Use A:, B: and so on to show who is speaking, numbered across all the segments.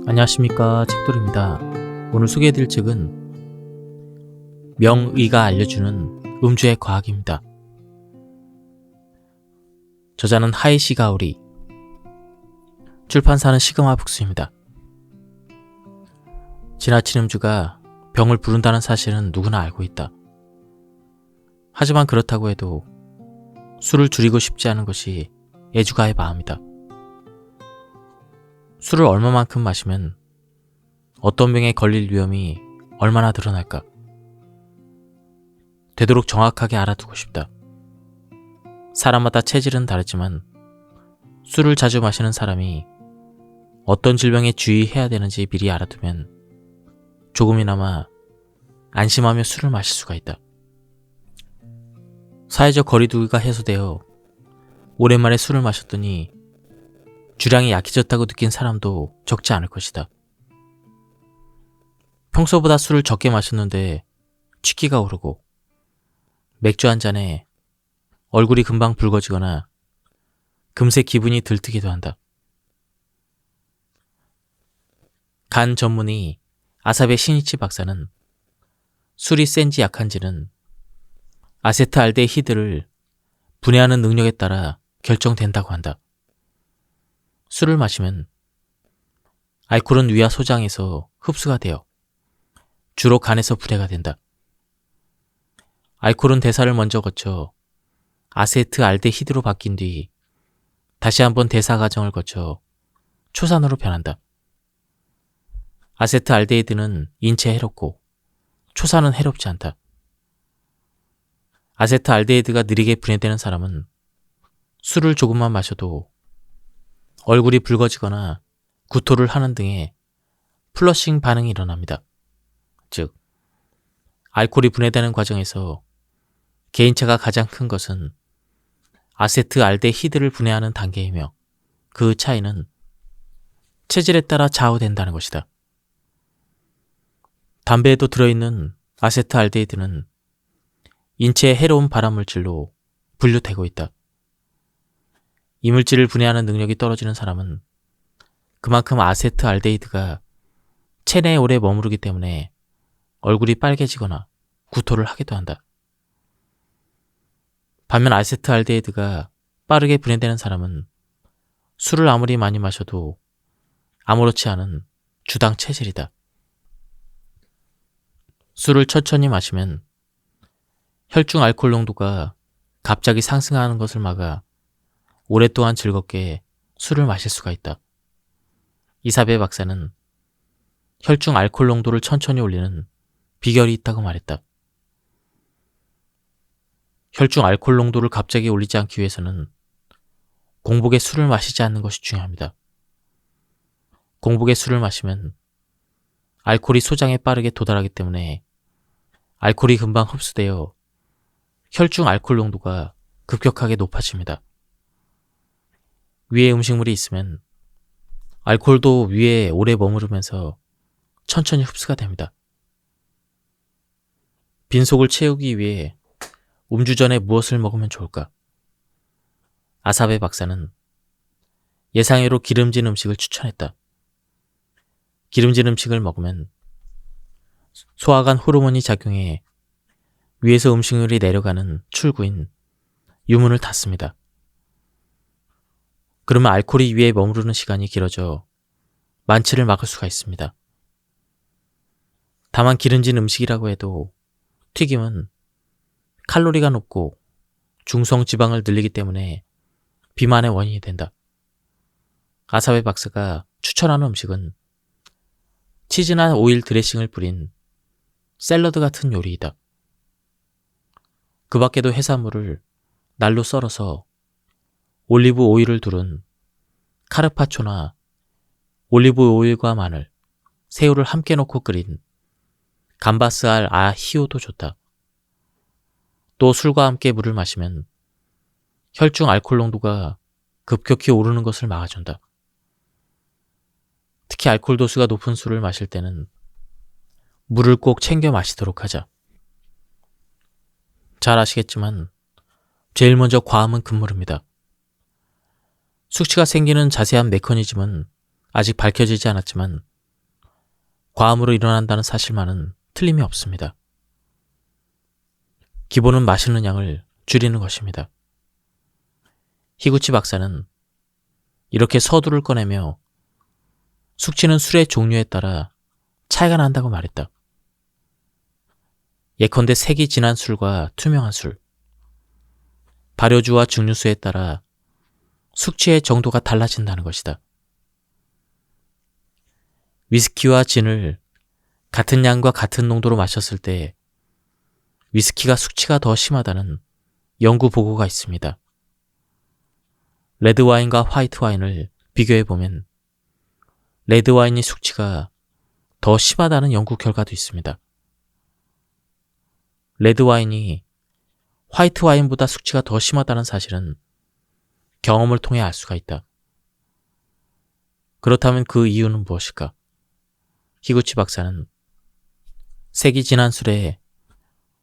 A: 안녕하십니까, 책돌입니다. 오늘 소개해드릴 책은 명의가 알려주는 음주의 과학입니다. 저자는 하이시 가오리, 출판사는 시그마 북스입니다. 지나친 음주가 병을 부른다는 사실은 누구나 알고 있다. 하지만 그렇다고 해도 술을 줄이고 싶지 않은 것이 애주가의 마음이다. 술을 얼마만큼 마시면 어떤 병에 걸릴 위험이 얼마나 늘어날까? 되도록 정확하게 알아두고 싶다. 사람마다 체질은 다르지만 술을 자주 마시는 사람이 어떤 질병에 주의해야 되는지 미리 알아두면 조금이나마 안심하며 술을 마실 수가 있다. 사회적 거리두기가 해소되어 오랜만에 술을 마셨더니 주량이 약해졌다고 느낀 사람도 적지 않을 것이다. 평소보다 술을 적게 마셨는데 취기가 오르고 맥주 한 잔에 얼굴이 금방 붉어지거나 금세 기분이 들뜨기도 한다. 간 전문의 아사베 신이치 박사는 술이 센지 약한지는 아세트알데히드를 분해하는 능력에 따라 결정된다고 한다. 술을 마시면 알코올은 위와 소장에서 흡수가 되어 주로 간에서 분해가 된다. 알코올은 대사를 먼저 거쳐 아세트알데히드로 바뀐 뒤 다시 한번 대사 과정을 거쳐 초산으로 변한다. 아세트알데히드는 인체에 해롭고 초산은 해롭지 않다. 아세트알데히드가 느리게 분해되는 사람은 술을 조금만 마셔도 얼굴이 붉어지거나 구토를 하는 등의 플러싱 반응이 일어납니다. 즉, 알코올이 분해되는 과정에서 개인차가 가장 큰 것은 아세트알데히드를 분해하는 단계이며 그 차이는 체질에 따라 좌우된다는 것이다. 담배에도 들어있는 아세트알데히드는 인체에 해로운 발암물질로 분류되고 있다. 이 물질을 분해하는 능력이 떨어지는 사람은 그만큼 아세트알데히드가 체내에 오래 머무르기 때문에 얼굴이 빨개지거나 구토를 하기도 한다. 반면 아세트알데히드가 빠르게 분해되는 사람은 술을 아무리 많이 마셔도 아무렇지 않은 주당 체질이다. 술을 천천히 마시면 혈중 알코올 농도가 갑자기 상승하는 것을 막아 오랫동안 즐겁게 술을 마실 수가 있다. 이사베 박사는 혈중 알코올 농도를 천천히 올리는 비결이 있다고 말했다. 혈중 알코올 농도를 갑자기 올리지 않기 위해서는 공복에 술을 마시지 않는 것이 중요합니다. 공복에 술을 마시면 알코올이 소장에 빠르게 도달하기 때문에 알코올이 금방 흡수되어 혈중 알코올 농도가 급격하게 높아집니다. 위에 음식물이 있으면 알코올도 위에 오래 머무르면서 천천히 흡수가 됩니다. 빈속을 채우기 위해 음주 전에 무엇을 먹으면 좋을까? 아사베 박사는 예상외로 기름진 음식을 추천했다. 기름진 음식을 먹으면 소화관 호르몬이 작용해 위에서 음식물이 내려가는 출구인 유문을 닫습니다. 그러면 알코올이 위에 머무르는 시간이 길어져 만취를 막을 수가 있습니다. 다만 기름진 음식이라고 해도 튀김은 칼로리가 높고 중성 지방을 늘리기 때문에 비만의 원인이 된다. 아사베 박사가 추천하는 음식은 치즈나 오일 드레싱을 뿌린 샐러드 같은 요리이다. 그 밖에도 해산물을 날로 썰어서 올리브 오일을 두른 카르파초나 올리브 오일과 마늘, 새우를 함께 넣고 끓인 감바스알 아히오도 좋다. 또 술과 함께 물을 마시면 혈중 알코올 농도가 급격히 오르는 것을 막아준다. 특히 알코올 도수가 높은 술을 마실 때는 물을 꼭 챙겨 마시도록 하자. 잘 아시겠지만 제일 먼저 과음은 금물입니다. 숙취가 생기는 자세한 메커니즘은 아직 밝혀지지 않았지만 과음으로 일어난다는 사실만은 틀림이 없습니다. 기본은 마시는 양을 줄이는 것입니다. 히구치 박사는 이렇게 서두를 꺼내며 숙취는 술의 종류에 따라 차이가 난다고 말했다. 예컨대 색이 진한 술과 투명한 술, 발효주와 증류수에 따라 숙취의 정도가 달라진다는 것이다. 위스키와 진을 같은 양과 같은 농도로 마셨을 때 위스키가 숙취가 더 심하다는 연구 보고가 있습니다. 레드와인과 화이트와인을 비교해보면 레드와인이 숙취가 더 심하다는 연구 결과도 있습니다. 레드와인이 화이트와인보다 숙취가 더 심하다는 사실은 경험을 통해 알 수가 있다. 그렇다면 그 이유는 무엇일까? 히구치 박사는 색이 진한 술에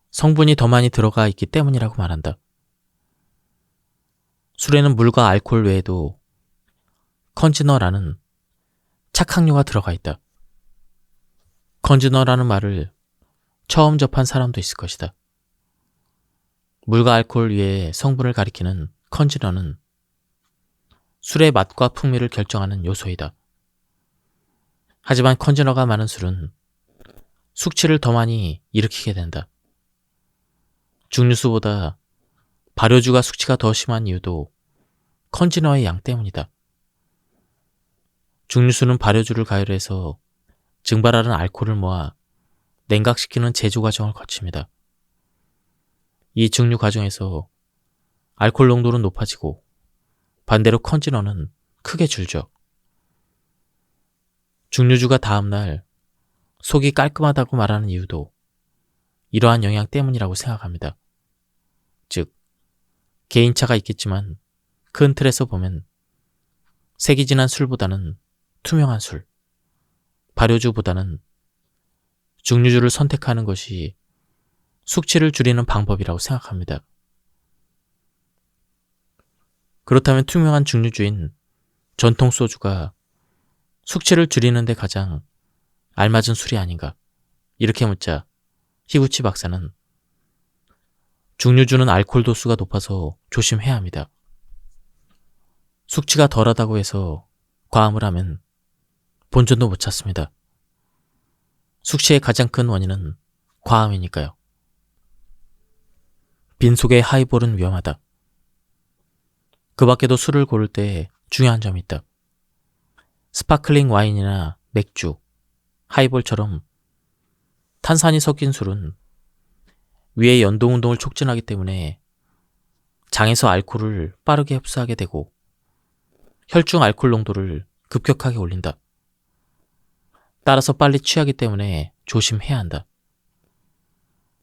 A: 성분이 더 많이 들어가 있기 때문이라고 말한다. 술에는 물과 알코올 외에도 컨지너라는 착향료가 들어가 있다. 컨지너라는 말을 처음 접한 사람도 있을 것이다. 물과 알코올 외의 성분을 가리키는 컨지너는 술의 맛과 풍미를 결정하는 요소이다. 하지만 컨지너가 많은 술은 숙취를 더 많이 일으키게 된다. 증류수보다 발효주가 숙취가 더 심한 이유도 컨지너의 양 때문이다. 증류수는 발효주를 가열해서 증발하는 알코올을 모아 냉각시키는 제조 과정을 거칩니다. 이 증류 과정에서 알코올 농도는 높아지고 반대로 컨지너는 크게 줄죠. 증류주가 다음날 속이 깔끔하다고 말하는 이유도 이러한 영향 때문이라고 생각합니다. 즉, 개인차가 있겠지만 큰 틀에서 보면 색이 진한 술보다는 투명한 술, 발효주보다는 증류주를 선택하는 것이 숙취를 줄이는 방법이라고 생각합니다. 그렇다면 투명한 증류주인 전통 소주가 숙취를 줄이는 데 가장 알맞은 술이 아닌가? 이렇게 묻자 히구치 박사는 증류주는 알코올 도수가 높아서 조심해야 합니다. 숙취가 덜하다고 해서 과음을 하면 본전도 못 찾습니다. 숙취의 가장 큰 원인은 과음이니까요. 빈속의 하이볼은 위험하다. 그 밖에도 술을 고를 때 중요한 점이 있다. 스파클링 와인이나 맥주, 하이볼처럼 탄산이 섞인 술은 위의 연동운동을 촉진하기 때문에 장에서 알코올을 빠르게 흡수하게 되고 혈중 알코올 농도를 급격하게 올린다. 따라서 빨리 취하기 때문에 조심해야 한다.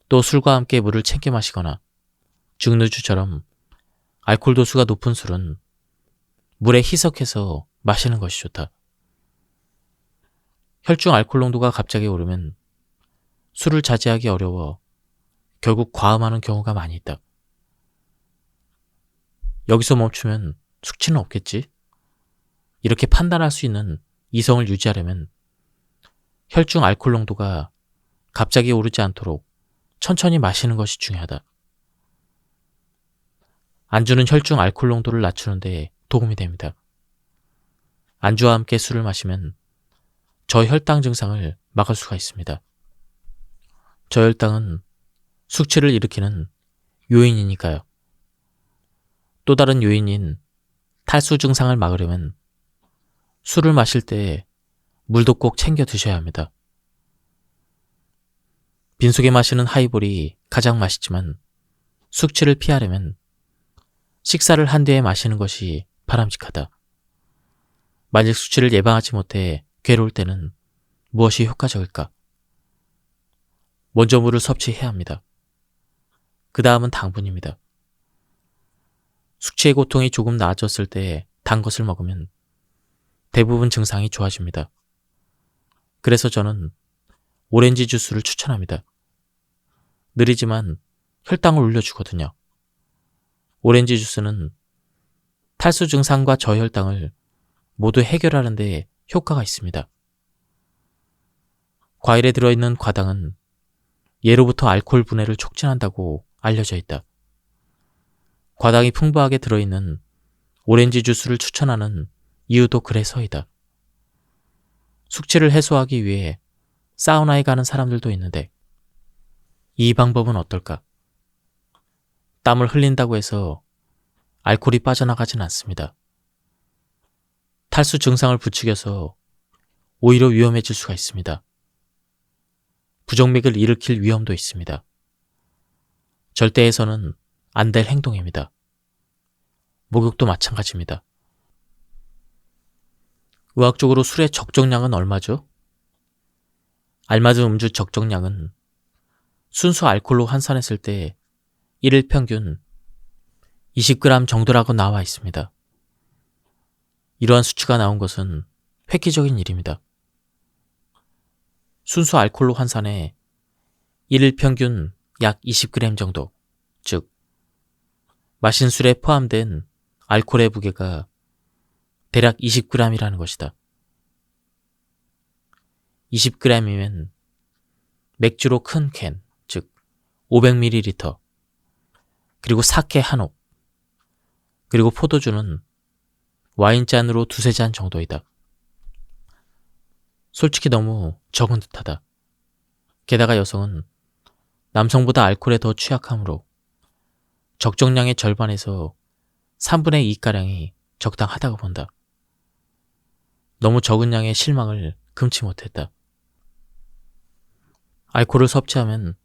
A: 또 술과 함께 물을 챙겨 마시거나 증류주처럼 알코올 도수가 높은 술은 물에 희석해서 마시는 것이 좋다. 혈중 알코올 농도가 갑자기 오르면 술을 자제하기 어려워 결국 과음하는 경우가 많이 있다. 여기서 멈추면 숙취는 없겠지? 이렇게 판단할 수 있는 이성을 유지하려면 혈중 알코올 농도가 갑자기 오르지 않도록 천천히 마시는 것이 중요하다. 안주는 혈중 알코올 농도를 낮추는 데 도움이 됩니다. 안주와 함께 술을 마시면 저혈당 증상을 막을 수가 있습니다. 저혈당은 숙취를 일으키는 요인이니까요. 또 다른 요인인 탈수 증상을 막으려면 술을 마실 때 물도 꼭 챙겨 드셔야 합니다. 빈속에 마시는 하이볼이 가장 맛있지만 숙취를 피하려면 식사를 한 뒤에 마시는 것이 바람직하다. 만약 숙취를 예방하지 못해 괴로울 때는 무엇이 효과적일까? 먼저 물을 섭취해야 합니다. 그 다음은 당분입니다. 숙취의 고통이 조금 나아졌을 때 단 것을 먹으면 대부분 증상이 좋아집니다. 그래서 저는 오렌지 주스를 추천합니다. 느리지만 혈당을 올려주거든요. 오렌지 주스는 탈수 증상과 저혈당을 모두 해결하는 데 효과가 있습니다. 과일에 들어있는 과당은 예로부터 알코올 분해를 촉진한다고 알려져 있다. 과당이 풍부하게 들어있는 오렌지 주스를 추천하는 이유도 그래서이다. 숙취를 해소하기 위해 사우나에 가는 사람들도 있는데 이 방법은 어떨까? 땀을 흘린다고 해서 알코올이 빠져나가진 않습니다. 탈수 증상을 부추겨서 오히려 위험해질 수가 있습니다. 부정맥을 일으킬 위험도 있습니다. 절대 해서는 안 될 행동입니다. 목욕도 마찬가지입니다. 의학적으로 술의 적정량은 얼마죠? 알맞은 음주 적정량은 순수 알코올로 환산했을 때 1일 평균 20g 정도라고 나와 있습니다. 이러한 수치가 나온 것은 획기적인 일입니다. 순수 알코올로 환산해 1일 평균 약 20g 정도, 즉 마신 술에 포함된 알코올의 무게가 대략 20g이라는 것이다. 20g이면 맥주로 큰 캔, 즉 500ml, 그리고 사케 한 옥, 그리고 포도주는 와인잔으로 두세 잔 정도이다. 솔직히 너무 적은 듯하다. 게다가 여성은 남성보다 알코올에 더 취약하므로 적정량의 절반에서 3분의 2가량이 적당하다고 본다. 너무 적은 양의 실망을 금치 못했다. 알코올을 섭취하면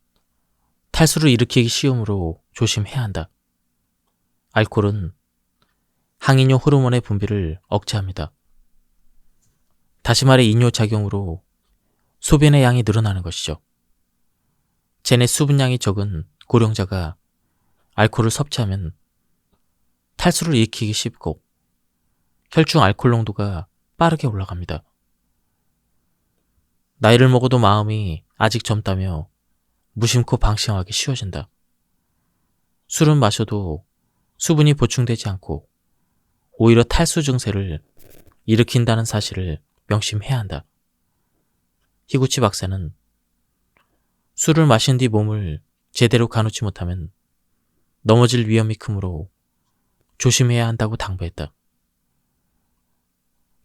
A: 탈수를 일으키기 쉬우므로 조심해야 한다. 알코올은 항이뇨 호르몬의 분비를 억제합니다. 다시 말해 이뇨작용으로 소변의 양이 늘어나는 것이죠. 체내 수분량이 적은 고령자가 알코올을 섭취하면 탈수를 일으키기 쉽고 혈중 알코올 농도가 빠르게 올라갑니다. 나이를 먹어도 마음이 아직 젊다며 무심코 방심하기 쉬워진다. 술은 마셔도 수분이 보충되지 않고 오히려 탈수 증세를 일으킨다는 사실을 명심해야 한다. 히구치 박사는 술을 마신 뒤 몸을 제대로 가누지 못하면 넘어질 위험이 크므로 조심해야 한다고 당부했다.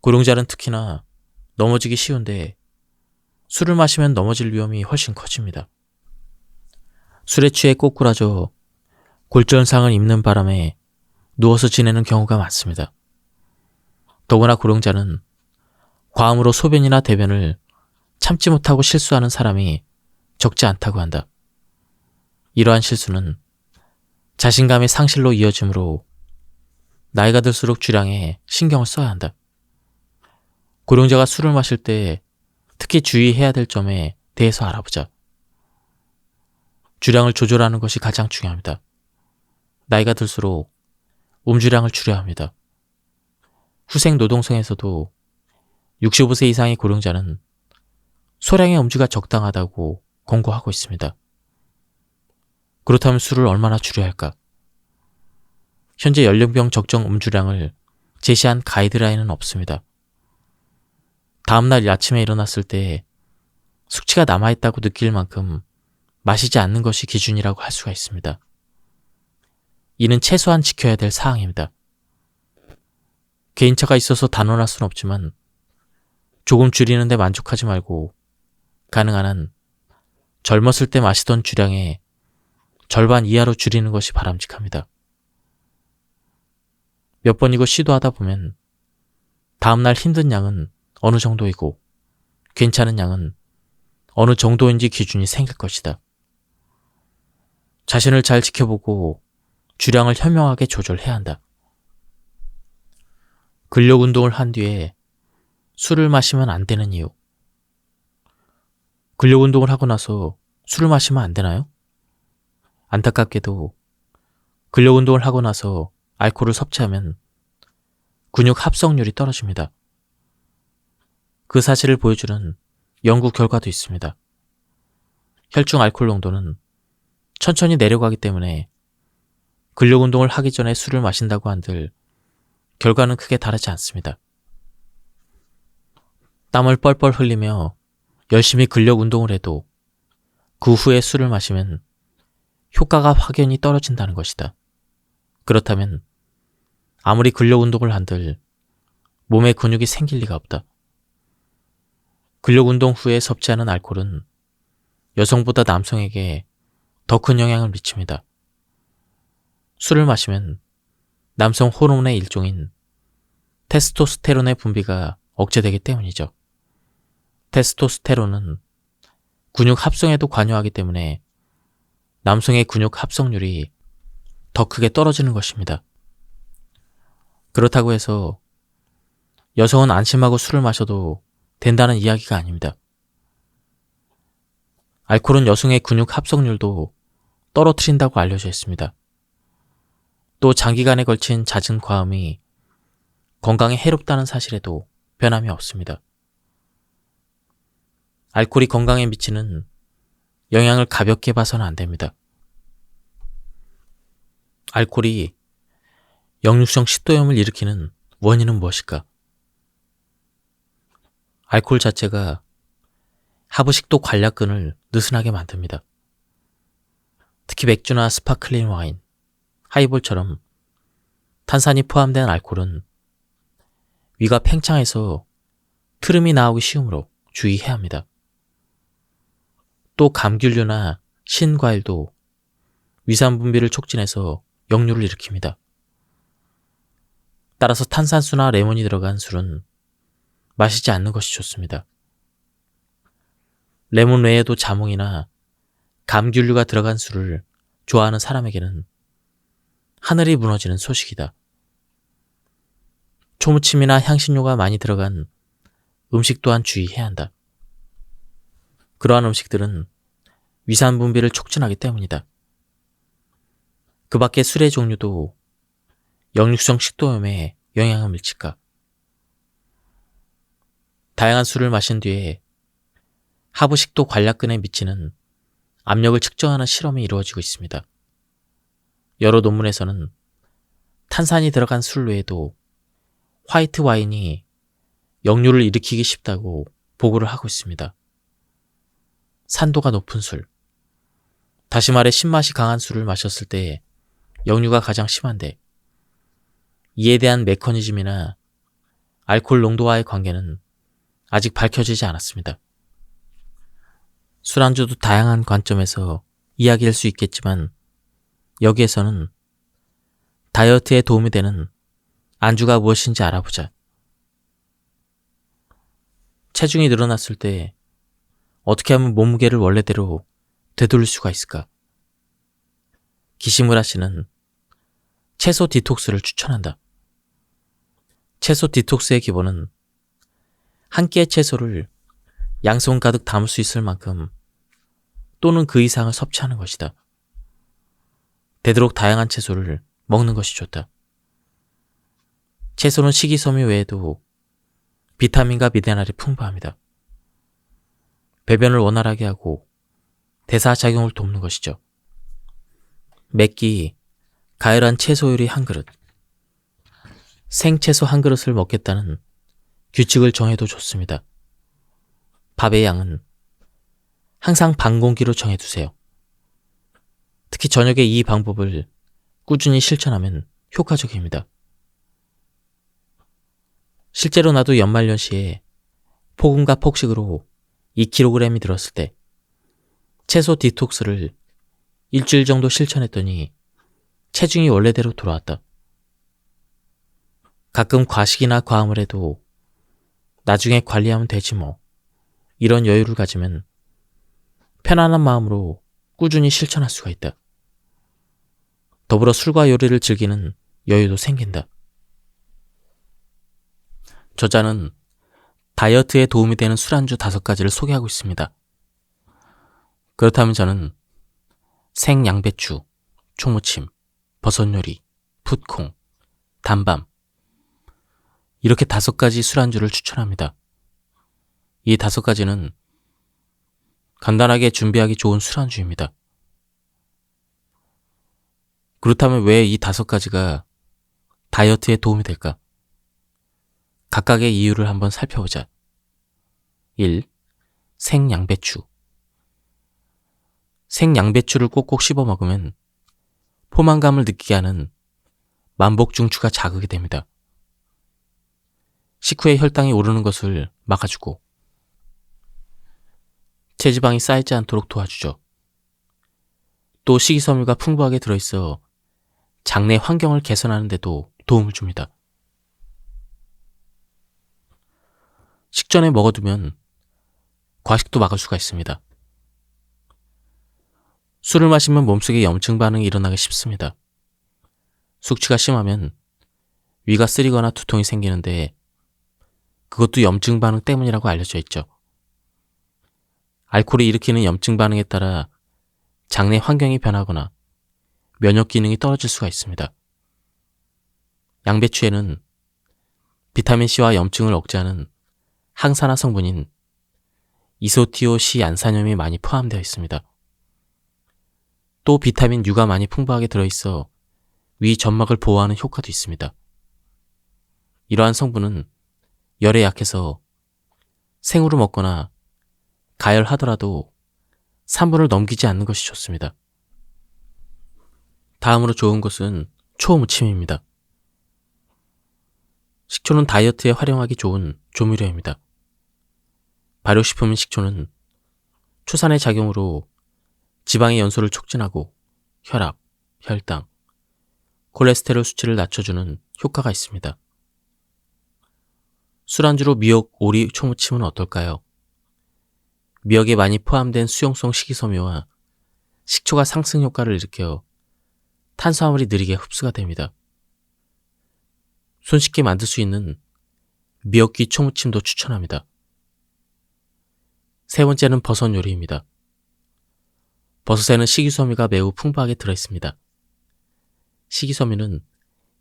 A: 고령자는 특히나 넘어지기 쉬운데 술을 마시면 넘어질 위험이 훨씬 커집니다. 술에 취해 꼬꾸라져 골절상을 입는 바람에 누워서 지내는 경우가 많습니다. 더구나 고령자는 과음으로 소변이나 대변을 참지 못하고 실수하는 사람이 적지 않다고 한다. 이러한 실수는 자신감의 상실로 이어지므로 나이가 들수록 주량에 신경을 써야 한다. 고령자가 술을 마실 때 특히 주의해야 될 점에 대해서 알아보자. 주량을 조절하는 것이 가장 중요합니다. 나이가 들수록 음주량을 줄여야 합니다. 후생 노동성에서도 65세 이상의 고령자는 소량의 음주가 적당하다고 권고하고 있습니다. 그렇다면 술을 얼마나 줄여야 할까? 현재 연령별 적정 음주량을 제시한 가이드라인은 없습니다. 다음날 아침에 일어났을 때 숙취가 남아있다고 느낄 만큼 마시지 않는 것이 기준이라고 할 수가 있습니다. 이는 최소한 지켜야 될 사항입니다. 개인차가 있어서 단언할 수는 없지만 조금 줄이는 데 만족하지 말고 가능한 한 젊었을 때 마시던 주량의 절반 이하로 줄이는 것이 바람직합니다. 몇 번이고 시도하다 보면 다음날 힘든 양은 어느 정도이고 괜찮은 양은 어느 정도인지 기준이 생길 것이다. 자신을 잘 지켜보고 주량을 현명하게 조절해야 한다. 근력 운동을 한 뒤에 술을 마시면 안 되는 이유. 근력 운동을 하고 나서 술을 마시면 안 되나요? 안타깝게도 근력 운동을 하고 나서 알코올을 섭취하면 근육 합성률이 떨어집니다. 그 사실을 보여주는 연구 결과도 있습니다. 혈중 알코올 농도는 천천히 내려가기 때문에 근력 운동을 하기 전에 술을 마신다고 한들 결과는 크게 다르지 않습니다. 땀을 뻘뻘 흘리며 열심히 근력 운동을 해도 그 후에 술을 마시면 효과가 확연히 떨어진다는 것이다. 그렇다면 아무리 근력 운동을 한들 몸에 근육이 생길 리가 없다. 근력 운동 후에 섭취하는 알코올은 여성보다 남성에게 더 큰 영향을 미칩니다. 술을 마시면 남성 호르몬의 일종인 테스토스테론의 분비가 억제되기 때문이죠. 테스토스테론은 근육 합성에도 관여하기 때문에 남성의 근육 합성률이 더 크게 떨어지는 것입니다. 그렇다고 해서 여성은 안심하고 술을 마셔도 된다는 이야기가 아닙니다. 알코올은 여성의 근육 합성률도 떨어뜨린다고 알려져 있습니다. 또 장기간에 걸친 잦은 과음이 건강에 해롭다는 사실에도 변함이 없습니다. 알코올이 건강에 미치는 영향을 가볍게 봐서는 안 됩니다. 알코올이 역류성 식도염을 일으키는 원인은 무엇일까? 알코올 자체가 하부식도 관략근을 느슨하게 만듭니다. 특히 맥주나 스파클링 와인, 하이볼처럼 탄산이 포함된 알코올은 위가 팽창해서 트름이 나오기 쉬우므로 주의해야 합니다. 또 감귤류나 신과일도 위산 분비를 촉진해서 역류를 일으킵니다. 따라서 탄산수나 레몬이 들어간 술은 마시지 않는 것이 좋습니다. 레몬 외에도 자몽이나 감귤류가 들어간 술을 좋아하는 사람에게는 하늘이 무너지는 소식이다. 초무침이나 향신료가 많이 들어간 음식 또한 주의해야 한다. 그러한 음식들은 위산 분비를 촉진하기 때문이다. 그 밖에 술의 종류도 역류성 식도염에 영향을 미칠까? 다양한 술을 마신 뒤에 하부식도 관략근에 미치는 압력을 측정하는 실험이 이루어지고 있습니다. 여러 논문에서는 탄산이 들어간 술 외에도 화이트 와인이 역류를 일으키기 쉽다고 보고를 하고 있습니다. 산도가 높은 술, 다시 말해 신맛이 강한 술을 마셨을 때 역류가 가장 심한데 이에 대한 메커니즘이나 알코올 농도와의 관계는 아직 밝혀지지 않았습니다. 술안주도 다양한 관점에서 이야기할 수 있겠지만 여기에서는 다이어트에 도움이 되는 안주가 무엇인지 알아보자. 체중이 늘어났을 때 어떻게 하면 몸무게를 원래대로 되돌릴 수가 있을까? 기시무라 씨는 채소 디톡스를 추천한다. 채소 디톡스의 기본은 한 끼의 채소를 양손 가득 담을 수 있을 만큼 또는 그 이상을 섭취하는 것이다. 되도록 다양한 채소를 먹는 것이 좋다. 채소는 식이섬유 외에도 비타민과 미네랄이 풍부합니다. 배변을 원활하게 하고 대사작용을 돕는 것이죠. 매끼, 가열한 채소 요리 한 그릇, 생채소 한 그릇을 먹겠다는 규칙을 정해도 좋습니다. 밥의 양은 항상 반 공기로 정해두세요. 특히 저녁에 이 방법을 꾸준히 실천하면 효과적입니다. 실제로 나도 연말연시에 폭음과 폭식으로 2kg이 들었을 때 채소 디톡스를 일주일 정도 실천했더니 체중이 원래대로 돌아왔다. 가끔 과식이나 과음을 해도 나중에 관리하면 되지 뭐. 이런 여유를 가지면 편안한 마음으로 꾸준히 실천할 수가 있다. 더불어 술과 요리를 즐기는 여유도 생긴다. 저자는 다이어트에 도움이 되는 술안주 5가지를 소개하고 있습니다. 그렇다면 저는 생양배추, 초무침, 버섯요리, 풋콩, 단밤 이렇게 5가지 술안주를 추천합니다. 이 5가지는 간단하게 준비하기 좋은 술안주입니다. 그렇다면 왜 이 5가지가 다이어트에 도움이 될까? 각각의 이유를 한번 살펴보자. 1. 생양배추. 생양배추를 꼭꼭 씹어 먹으면 포만감을 느끼게 하는 만복중추가 자극이 됩니다. 식후에 혈당이 오르는 것을 막아주고 체지방이 쌓이지 않도록 도와주죠. 또 식이섬유가 풍부하게 들어있어 장내 환경을 개선하는 데도 도움을 줍니다. 식전에 먹어두면 과식도 막을 수가 있습니다. 술을 마시면 몸속에 염증 반응이 일어나기 쉽습니다. 숙취가 심하면 위가 쓰리거나 두통이 생기는데 그것도 염증 반응 때문이라고 알려져 있죠. 알코올이 일으키는 염증 반응에 따라 장내 환경이 변하거나 면역 기능이 떨어질 수가 있습니다. 양배추에는 비타민C와 염증을 억제하는 항산화 성분인 이소티오시안산염이 많이 포함되어 있습니다. 또 비타민 U가 많이 풍부하게 들어있어 위 점막을 보호하는 효과도 있습니다. 이러한 성분은 열에 약해서 생으로 먹거나 가열하더라도 3분을 넘기지 않는 것이 좋습니다. 다음으로 좋은 것은 초무침입니다. 식초는 다이어트에 활용하기 좋은 조미료입니다. 발효식품인 식초는 초산의 작용으로 지방의 연소를 촉진하고 혈압, 혈당, 콜레스테롤 수치를 낮춰주는 효과가 있습니다. 술안주로 미역, 오리, 초무침은 어떨까요? 미역에 많이 포함된 수용성 식이섬유와 식초가 상승 효과를 일으켜 탄수화물이 느리게 흡수가 됩니다. 손쉽게 만들 수 있는 미역귀 초무침도 추천합니다. 세 번째는 버섯 요리입니다. 버섯에는 식이섬유가 매우 풍부하게 들어있습니다. 식이섬유는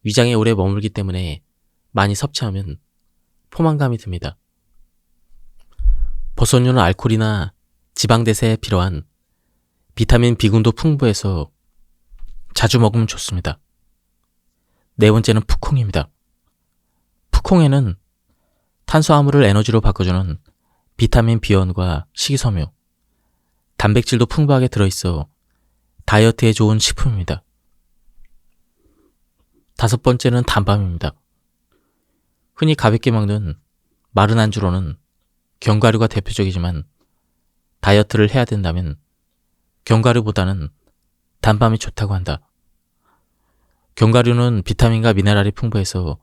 A: 위장에 오래 머물기 때문에 많이 섭취하면 포만감이 듭니다. 버섯류는 알코올이나 지방 대사에 필요한 비타민 B군도 풍부해서 자주 먹으면 좋습니다. 네 번째는 푸콩입니다. 푸콩에는 탄수화물을 에너지로 바꿔주는 비타민 B1과 식이섬유, 단백질도 풍부하게 들어있어 다이어트에 좋은 식품입니다. 다섯 번째는 단밤입니다. 흔히 가볍게 먹는 마른 안주로는 견과류가 대표적이지만 다이어트를 해야 된다면 견과류보다는 단밤이 좋다고 한다. 견과류는 비타민과 미네랄이 풍부해서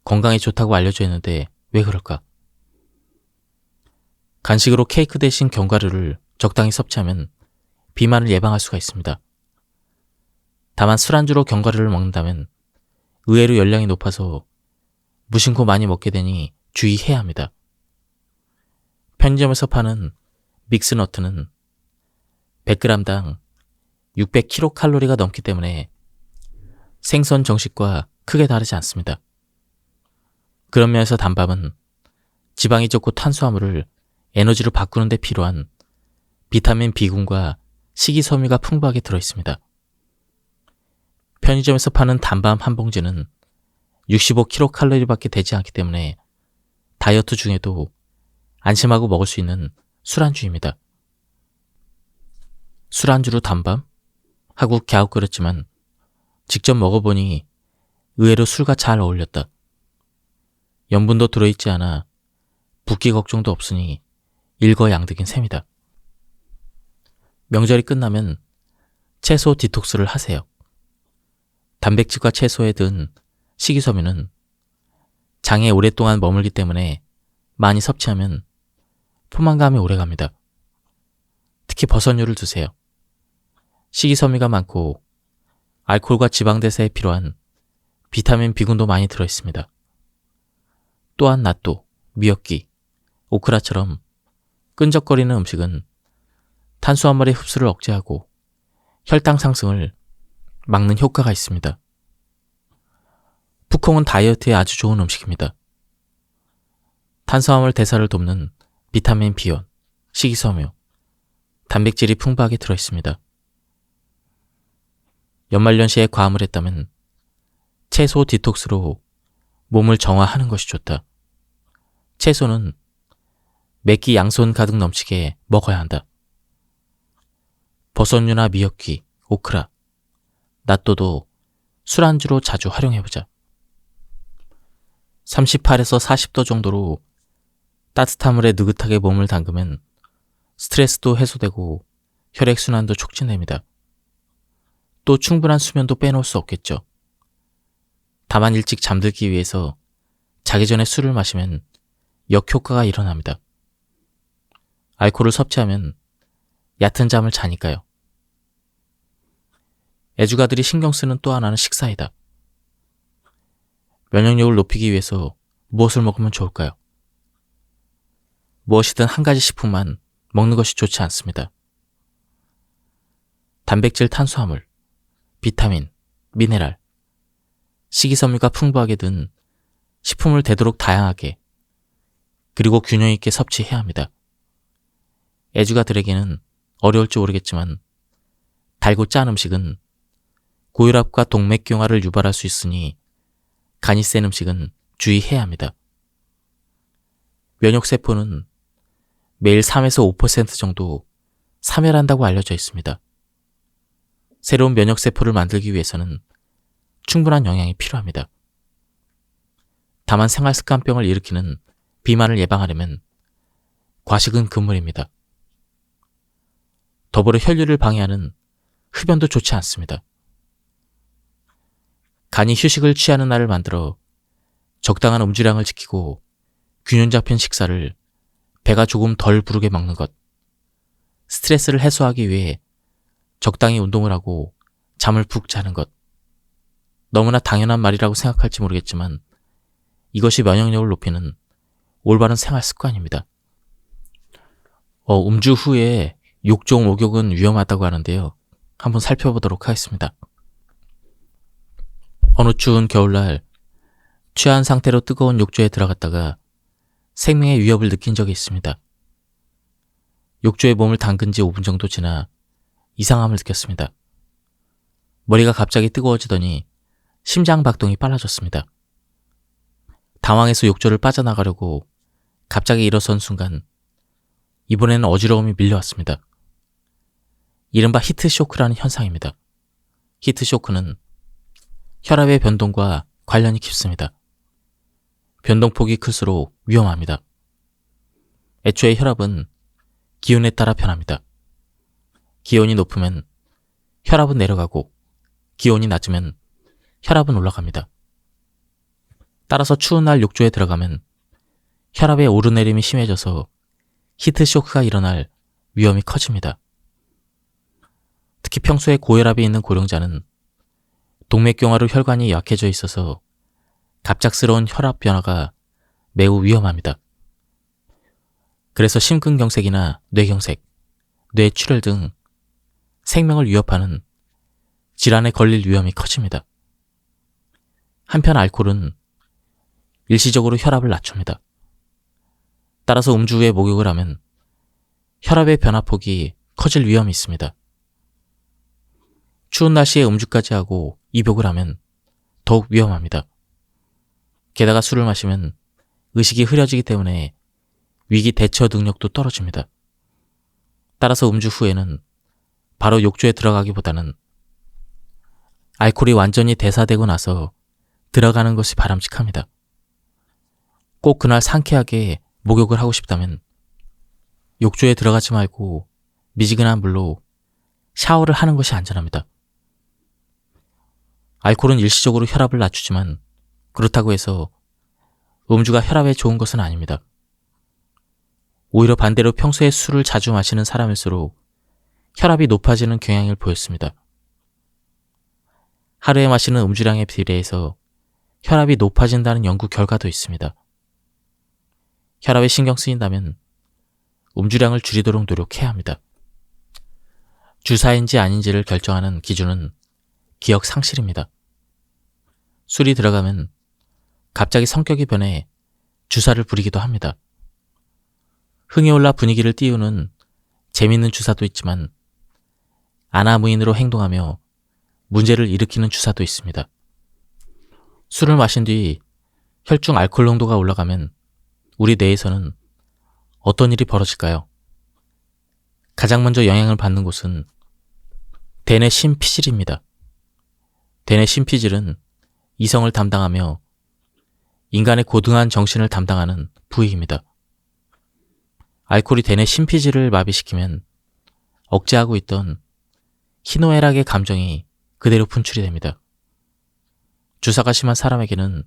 A: 건강에 좋다고 알려져 있는데 왜 그럴까? 간식으로 케이크 대신 견과류를 적당히 섭취하면 비만을 예방할 수가 있습니다. 다만 술안주로 견과류를 먹는다면 의외로 열량이 높아서 무심코 많이 먹게 되니 주의해야 합니다. 편의점에서 파는 믹스너트는 100g당 600kcal가 넘기 때문에 생선 정식과 크게 다르지 않습니다. 그런 면에서 단밤은 지방이 적고 탄수화물을 에너지로 바꾸는 데 필요한 비타민 B군과 식이섬유가 풍부하게 들어있습니다. 편의점에서 파는 단밤 한 봉지는 65kcal밖에 되지 않기 때문에 다이어트 중에도 안심하고 먹을 수 있는 술안주입니다. 술안주로 단밤? 하고 갸웃거렸지만 직접 먹어보니 의외로 술과 잘 어울렸다. 염분도 들어있지 않아 붓기 걱정도 없으니 일거양득인 셈이다. 명절이 끝나면 채소 디톡스를 하세요. 단백질과 채소에 든 식이섬유는 장에 오랫동안 머물기 때문에 많이 섭취하면 포만감이 오래갑니다. 특히 버섯류를 드세요. 식이섬유가 많고 알코올과 지방 대사에 필요한 비타민 B군도 많이 들어있습니다. 또한 낫또, 미역기, 오크라처럼 끈적거리는 음식은 탄수화물의 흡수를 억제하고 혈당 상승을 막는 효과가 있습니다. 푸콩은 다이어트에 아주 좋은 음식입니다. 탄수화물 대사를 돕는 비타민 B1, 식이섬유, 단백질이 풍부하게 들어있습니다. 연말연시에 과음을 했다면 채소 디톡스로 몸을 정화하는 것이 좋다. 채소는 매끼 양손 가득 넘치게 먹어야 한다. 버섯류나 미역귀, 오크라, 낫또도 술안주로 자주 활용해보자. 38에서 40도 정도로 따뜻한 물에 느긋하게 몸을 담그면 스트레스도 해소되고 혈액순환도 촉진됩니다. 또 충분한 수면도 빼놓을 수 없겠죠. 다만 일찍 잠들기 위해서 자기 전에 술을 마시면 역효과가 일어납니다. 알코올을 섭취하면 얕은 잠을 자니까요. 애주가들이 신경 쓰는 또 하나는 식사이다. 면역력을 높이기 위해서 무엇을 먹으면 좋을까요? 무엇이든 한 가지 식품만 먹는 것이 좋지 않습니다. 단백질, 탄수화물, 비타민, 미네랄, 식이섬유가 풍부하게 든 식품을 되도록 다양하게 그리고 균형 있게 섭취해야 합니다. 애주가들에게는 어려울지 모르겠지만 달고 짠 음식은 고혈압과 동맥경화를 유발할 수 있으니 간이 센 음식은 주의해야 합니다. 면역세포는 매일 3에서 5% 정도 사멸한다고 알려져 있습니다. 새로운 면역세포를 만들기 위해서는 충분한 영양이 필요합니다. 다만 생활습관병을 일으키는 비만을 예방하려면 과식은 금물입니다. 더불어 혈류를 방해하는 흡연도 좋지 않습니다. 간이 휴식을 취하는 날을 만들어 적당한 음주량을 지키고 균형 잡힌 식사를 배가 조금 덜 부르게 먹는 것, 스트레스를 해소하기 위해 적당히 운동을 하고 잠을 푹 자는 것, 너무나 당연한 말이라고 생각할지 모르겠지만 이것이 면역력을 높이는 올바른 생활 습관입니다. 음주 후에 욕조 목욕은 위험하다고 하는데요. 한번 살펴보도록 하겠습니다. 어느 추운 겨울날 취한 상태로 뜨거운 욕조에 들어갔다가 생명의 위협을 느낀 적이 있습니다. 욕조에 몸을 담근 지 5분 정도 지나 이상함을 느꼈습니다. 머리가 갑자기 뜨거워지더니 심장 박동이 빨라졌습니다. 당황해서 욕조를 빠져나가려고 갑자기 일어선 순간 이번에는 어지러움이 밀려왔습니다. 이른바 히트쇼크라는 현상입니다. 히트쇼크는 혈압의 변동과 관련이 깊습니다. 변동폭이 클수록 위험합니다. 애초에 혈압은 기온에 따라 변합니다. 기온이 높으면 혈압은 내려가고 기온이 낮으면 혈압은 올라갑니다. 따라서 추운 날 욕조에 들어가면 혈압의 오르내림이 심해져서 히트쇼크가 일어날 위험이 커집니다. 특히 평소에 고혈압이 있는 고령자는 동맥경화로 혈관이 약해져 있어서 갑작스러운 혈압 변화가 매우 위험합니다. 그래서 심근경색이나 뇌경색, 뇌출혈 등 생명을 위협하는 질환에 걸릴 위험이 커집니다. 한편 알코올은 일시적으로 혈압을 낮춥니다. 따라서 음주 후에 목욕을 하면 혈압의 변화폭이 커질 위험이 있습니다. 추운 날씨에 음주까지 하고 입욕을 하면 더욱 위험합니다. 게다가 술을 마시면 의식이 흐려지기 때문에 위기 대처 능력도 떨어집니다. 따라서 음주 후에는 바로 욕조에 들어가기보다는 알코올이 완전히 대사되고 나서 들어가는 것이 바람직합니다. 꼭 그날 상쾌하게 목욕을 하고 싶다면 욕조에 들어가지 말고 미지근한 물로 샤워를 하는 것이 안전합니다. 알코올은 일시적으로 혈압을 낮추지만 그렇다고 해서 음주가 혈압에 좋은 것은 아닙니다. 오히려 반대로 평소에 술을 자주 마시는 사람일수록 혈압이 높아지는 경향을 보였습니다. 하루에 마시는 음주량에 비례해서 혈압이 높아진다는 연구 결과도 있습니다. 혈압에 신경 쓰인다면 음주량을 줄이도록 노력해야 합니다. 주사인지 아닌지를 결정하는 기준은 기억 상실입니다. 술이 들어가면 갑자기 성격이 변해 주사를 부리기도 합니다. 흥이 올라 분위기를 띄우는 재밌는 주사도 있지만 아나무인으로 행동하며 문제를 일으키는 주사도 있습니다. 술을 마신 뒤 혈중 알코올 농도가 올라가면 우리 뇌에서는 어떤 일이 벌어질까요? 가장 먼저 영향을 받는 곳은 대뇌 심피질입니다. 대뇌 심피질은 이성을 담당하며 인간의 고등한 정신을 담당하는 부위입니다. 알코올이 대뇌 심피질을 마비시키면 억제하고 있던 희노애락의 감정이 그대로 분출이 됩니다. 주사가 심한 사람에게는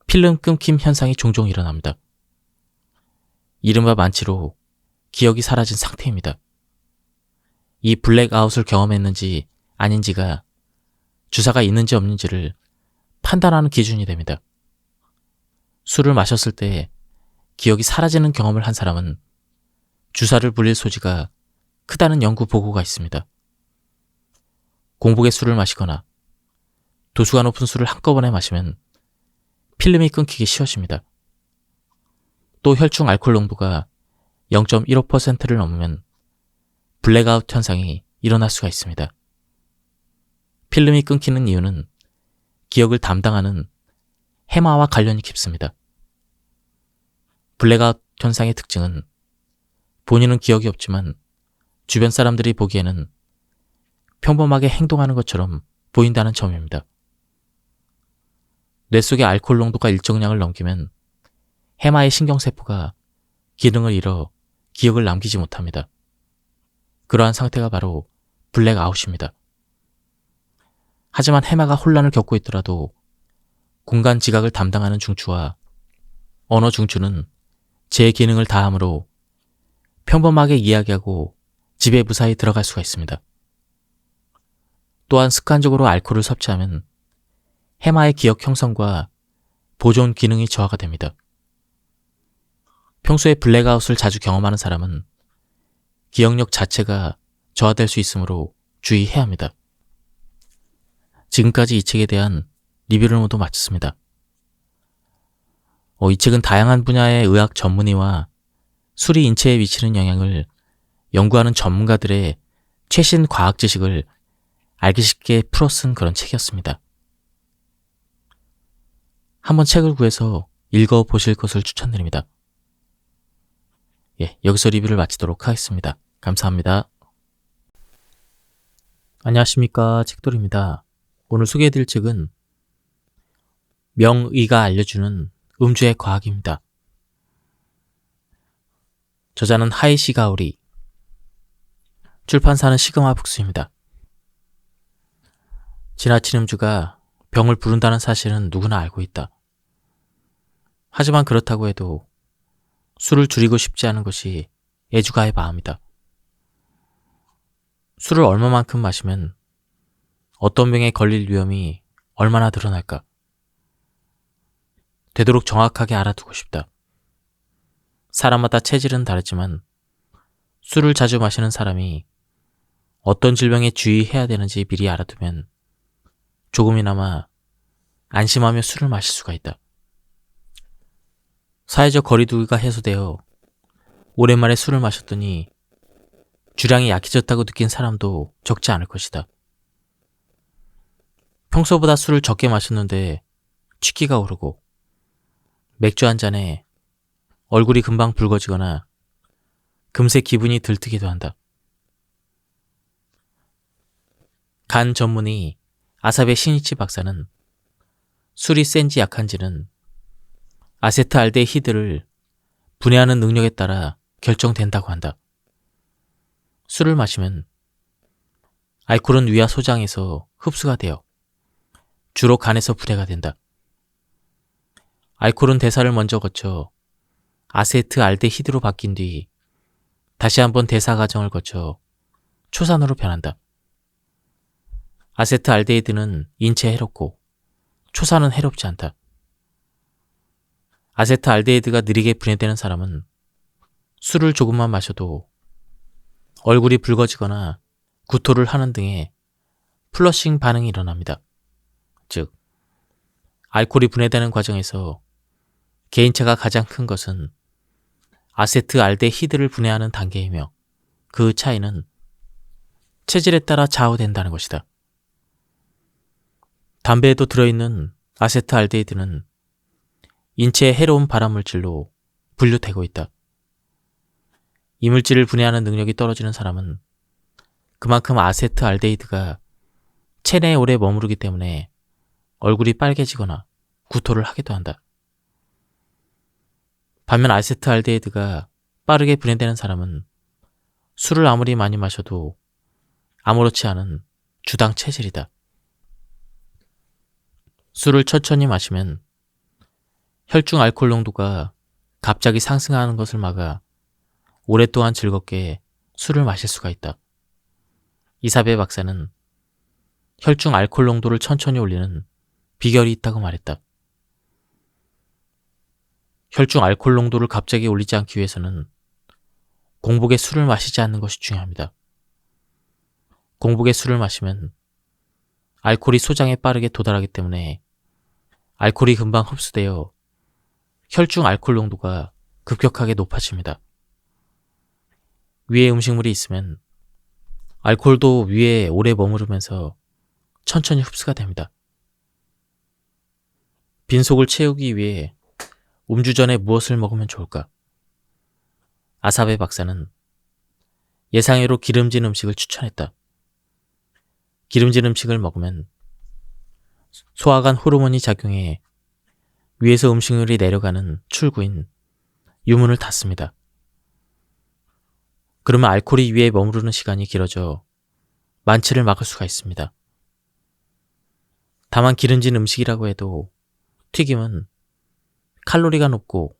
A: 필름 끊김 현상이 종종 일어납니다. 이른바 만취로 기억이 사라진 상태입니다. 이 블랙아웃을 경험했는지 아닌지가 주사가 있는지 없는지를 판단하는 기준이 됩니다. 술을 마셨을 때 기억이 사라지는 경험을 한 사람은 주사를 불릴 소지가 크다는 연구 보고가 있습니다. 공복에 술을 마시거나 도수가 높은 술을 한꺼번에 마시면 필름이 끊기기 쉬워집니다. 또 혈중 알코올 농도가 0.15%를 넘으면 블랙아웃 현상이 일어날 수가 있습니다. 필름이 끊기는 이유는 기억을 담당하는 해마와 관련이 깊습니다. 블랙아웃 현상의 특징은 본인은 기억이 없지만 주변 사람들이 보기에는 평범하게 행동하는 것처럼 보인다는 점입니다. 뇌 속의 알코올 농도가 일정량을 넘기면 해마의 신경세포가 기능을 잃어 기억을 남기지 못합니다. 그러한 상태가 바로 블랙아웃입니다. 하지만 해마가 혼란을 겪고 있더라도 공간 지각을 담당하는 중추와 언어 중추는 제 기능을 다하므로 평범하게 이야기하고 집에 무사히 들어갈 수가 있습니다. 또한 습관적으로 알코올을 섭취하면 해마의 기억 형성과 보존 기능이 저하가 됩니다. 평소에 블랙아웃을 자주 경험하는 사람은 기억력 자체가 저하될 수 있으므로 주의해야 합니다. 지금까지 이 책에 대한 리뷰를 모두 마쳤습니다. 이 책은 다양한 분야의 의학 전문의와 술이 인체에 미치는 영향을 연구하는 전문가들의 최신 과학 지식을 알기 쉽게 풀어 쓴 그런 책이었습니다. 한번 책을 구해서 읽어보실 것을 추천드립니다. 여기서 리뷰를 마치도록 하겠습니다. 감사합니다. 안녕하십니까, 책돌입니다. 오늘 소개해드릴 책은 명의가 알려주는 음주의 과학입니다. 저자는 하이시 가오리, 출판사는 시그마 북스입니다. 지나친 음주가 병을 부른다는 사실은 누구나 알고 있다. 하지만 그렇다고 해도 술을 줄이고 싶지 않은 것이 애주가의 마음이다. 술을 얼마만큼 마시면 어떤 병에 걸릴 위험이 얼마나 드러날까? 되도록 정확하게 알아두고 싶다. 사람마다 체질은 다르지만 술을 자주 마시는 사람이 어떤 질병에 주의해야 되는지 미리 알아두면 조금이나마 안심하며 술을 마실 수가 있다. 사회적 거리두기가 해소되어 오랜만에 술을 마셨더니 주량이 약해졌다고 느낀 사람도 적지 않을 것이다. 평소보다 술을 적게 마셨는데 취기가 오르고 맥주 한 잔에 얼굴이 금방 붉어지거나 금세 기분이 들뜨기도 한다. 간 전문의 아사베 신이치 박사는 술이 센지 약한지는 아세트알데히드를 분해하는 능력에 따라 결정된다고 한다. 술을 마시면 알코올은 위와 소장에서 흡수가 되어 주로 간에서 분해가 된다. 알코올은 대사를 먼저 거쳐 아세트알데히드로 바뀐 뒤 다시 한번 대사 과정을 거쳐 초산으로 변한다. 아세트알데히드는 인체에 해롭고 초산은 해롭지 않다. 아세트알데히드가 느리게 분해되는 사람은 술을 조금만 마셔도 얼굴이 붉어지거나 구토를 하는 등의 플러싱 반응이 일어납니다. 즉, 알코올이 분해되는 과정에서 개인차가 가장 큰 것은 아세트알데히드를 분해하는 단계이며 그 차이는 체질에 따라 좌우된다는 것이다. 담배에도 들어있는 아세트알데히드는 인체에 해로운 발암물질로 분류되고 있다. 이물질을 분해하는 능력이 떨어지는 사람은 그만큼 아세트알데히드가 체내에 오래 머무르기 때문에 얼굴이 빨개지거나 구토를 하기도 한다. 반면 아세트알데히드가 빠르게 분해되는 사람은 술을 아무리 많이 마셔도 아무렇지 않은 주당 체질이다. 술을 천천히 마시면 혈중 알코올 농도가 갑자기 상승하는 것을 막아 오랫동안 즐겁게 술을 마실 수가 있다. 이사베 박사는 혈중 알코올 농도를 천천히 올리는 비결이 있다고 말했다. 혈중 알코올 농도를 갑자기 올리지 않기 위해서는 공복에 술을 마시지 않는 것이 중요합니다. 공복에 술을 마시면 알코올이 소장에 빠르게 도달하기 때문에 알코올이 금방 흡수되어 혈중 알코올 농도가 급격하게 높아집니다. 위에 음식물이 있으면 알코올도 위에 오래 머무르면서 천천히 흡수가 됩니다. 빈속을 채우기 위해 음주 전에 무엇을 먹으면 좋을까? 아사베 박사는 예상외로 기름진 음식을 추천했다. 기름진 음식을 먹으면 소화관 호르몬이 작용해 위에서 음식물이 내려가는 출구인 유문을 닫습니다. 그러면 알코올이 위에 머무르는 시간이 길어져 만취를 막을 수가 있습니다. 다만 기름진 음식이라고 해도 튀김은 칼로리가 높고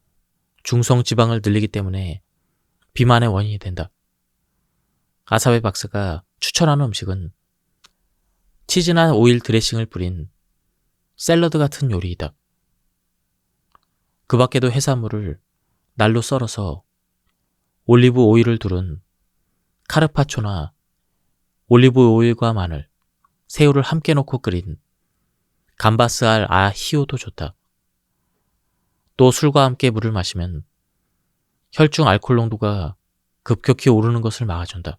A: 중성 지방을 늘리기 때문에 비만의 원인이 된다. 아사베 박사가 추천하는 음식은 치즈나 오일 드레싱을 뿌린 샐러드 같은 요리이다. 그 밖에도 해산물을 날로 썰어서 올리브 오일을 두른 카르파초나 올리브 오일과 마늘, 새우를 함께 넣고 끓인 감바스알 아히오도 좋다. 또 술과 함께 물을 마시면 혈중 알코올 농도가 급격히 오르는 것을 막아준다.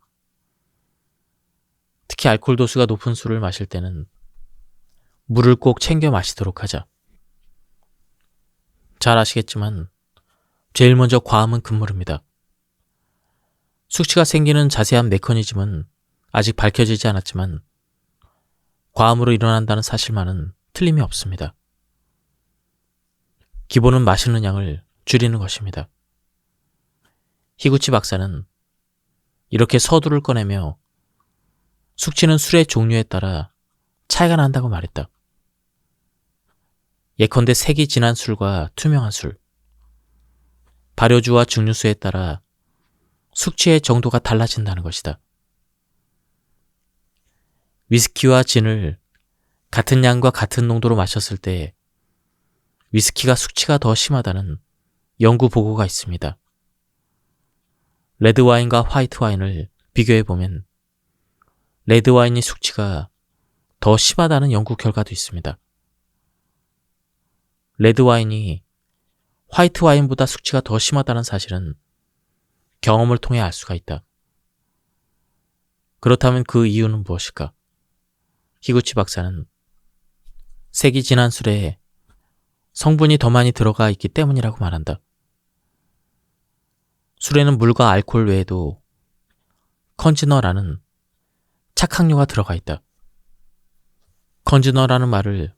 A: 특히 알코올 도수가 높은 술을 마실 때는 물을 꼭 챙겨 마시도록 하자. 잘 아시겠지만 제일 먼저 과음은 금물입니다. 숙취가 생기는 자세한 메커니즘은 아직 밝혀지지 않았지만 과음으로 일어난다는 사실만은 틀림이 없습니다. 기본은 마시는 양을 줄이는 것입니다. 히구치 박사는 이렇게 서두를 꺼내며 숙취는 술의 종류에 따라 차이가 난다고 말했다. 예컨대 색이 진한 술과 투명한 술, 발효주와 증류수에 따라 숙취의 정도가 달라진다는 것이다. 위스키와 진을 같은 양과 같은 농도로 마셨을 때 위스키가 숙취가 더 심하다는 연구 보고가 있습니다. 레드와인과 화이트와인을 비교해보면 레드와인이 숙취가 더 심하다는 연구 결과도 있습니다. 레드와인이 화이트와인보다 숙취가 더 심하다는 사실은 경험을 통해 알 수가 있다. 그렇다면 그 이유는 무엇일까? 히구치 박사는 색이 진한 술에 성분이 더 많이 들어가 있기 때문이라고 말한다. 술에는 물과 알코올 외에도 컨지너라는 착향료가 들어가 있다. 컨지너라는 말을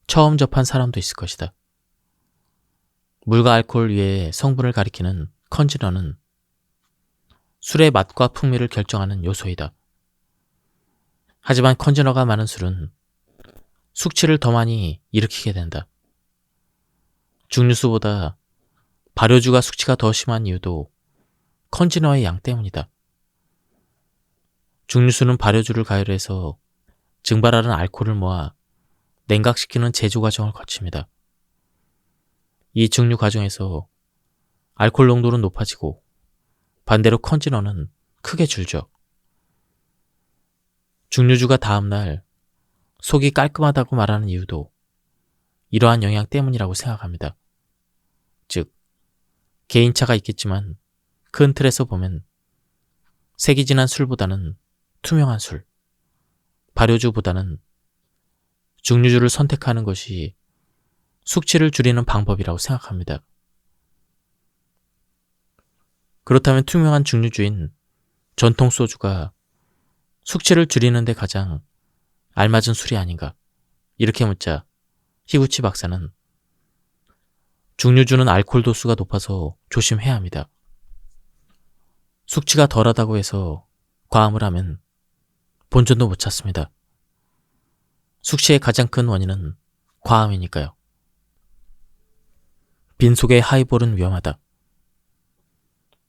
A: 처음 접한 사람도 있을 것이다. 물과 알코올 외에 성분을 가리키는 컨지너는 술의 맛과 풍미를 결정하는 요소이다. 하지만 컨지너가 많은 술은 숙취를 더 많이 일으키게 된다. 증류수보다 발효주가 숙취가 더 심한 이유도 컨지너의 양 때문이다. 증류수는 발효주를 가열해서 증발하는 알코올을 모아 냉각시키는 제조 과정을 거칩니다. 이 증류 과정에서 알코올 농도는 높아지고 반대로 컨지너는 크게 줄죠. 증류주가 다음날 속이 깔끔하다고 말하는 이유도 이러한 영향 때문이라고 생각합니다. 즉, 개인차가 있겠지만 큰 틀에서 보면 색이 진한 술보다는 투명한 술, 발효주보다는 증류주를 선택하는 것이 숙취를 줄이는 방법이라고 생각합니다. 그렇다면 투명한 증류주인 전통 소주가 숙취를 줄이는 데 가장 알맞은 술이 아닌가? 이렇게 묻자 히구치 박사는 증류주는 알코올 도수가 높아서 조심해야 합니다. 숙취가 덜하다고 해서 과음을 하면 본전도 못 찾습니다. 숙취의 가장 큰 원인은 과음이니까요. 빈속의 하이볼은 위험하다.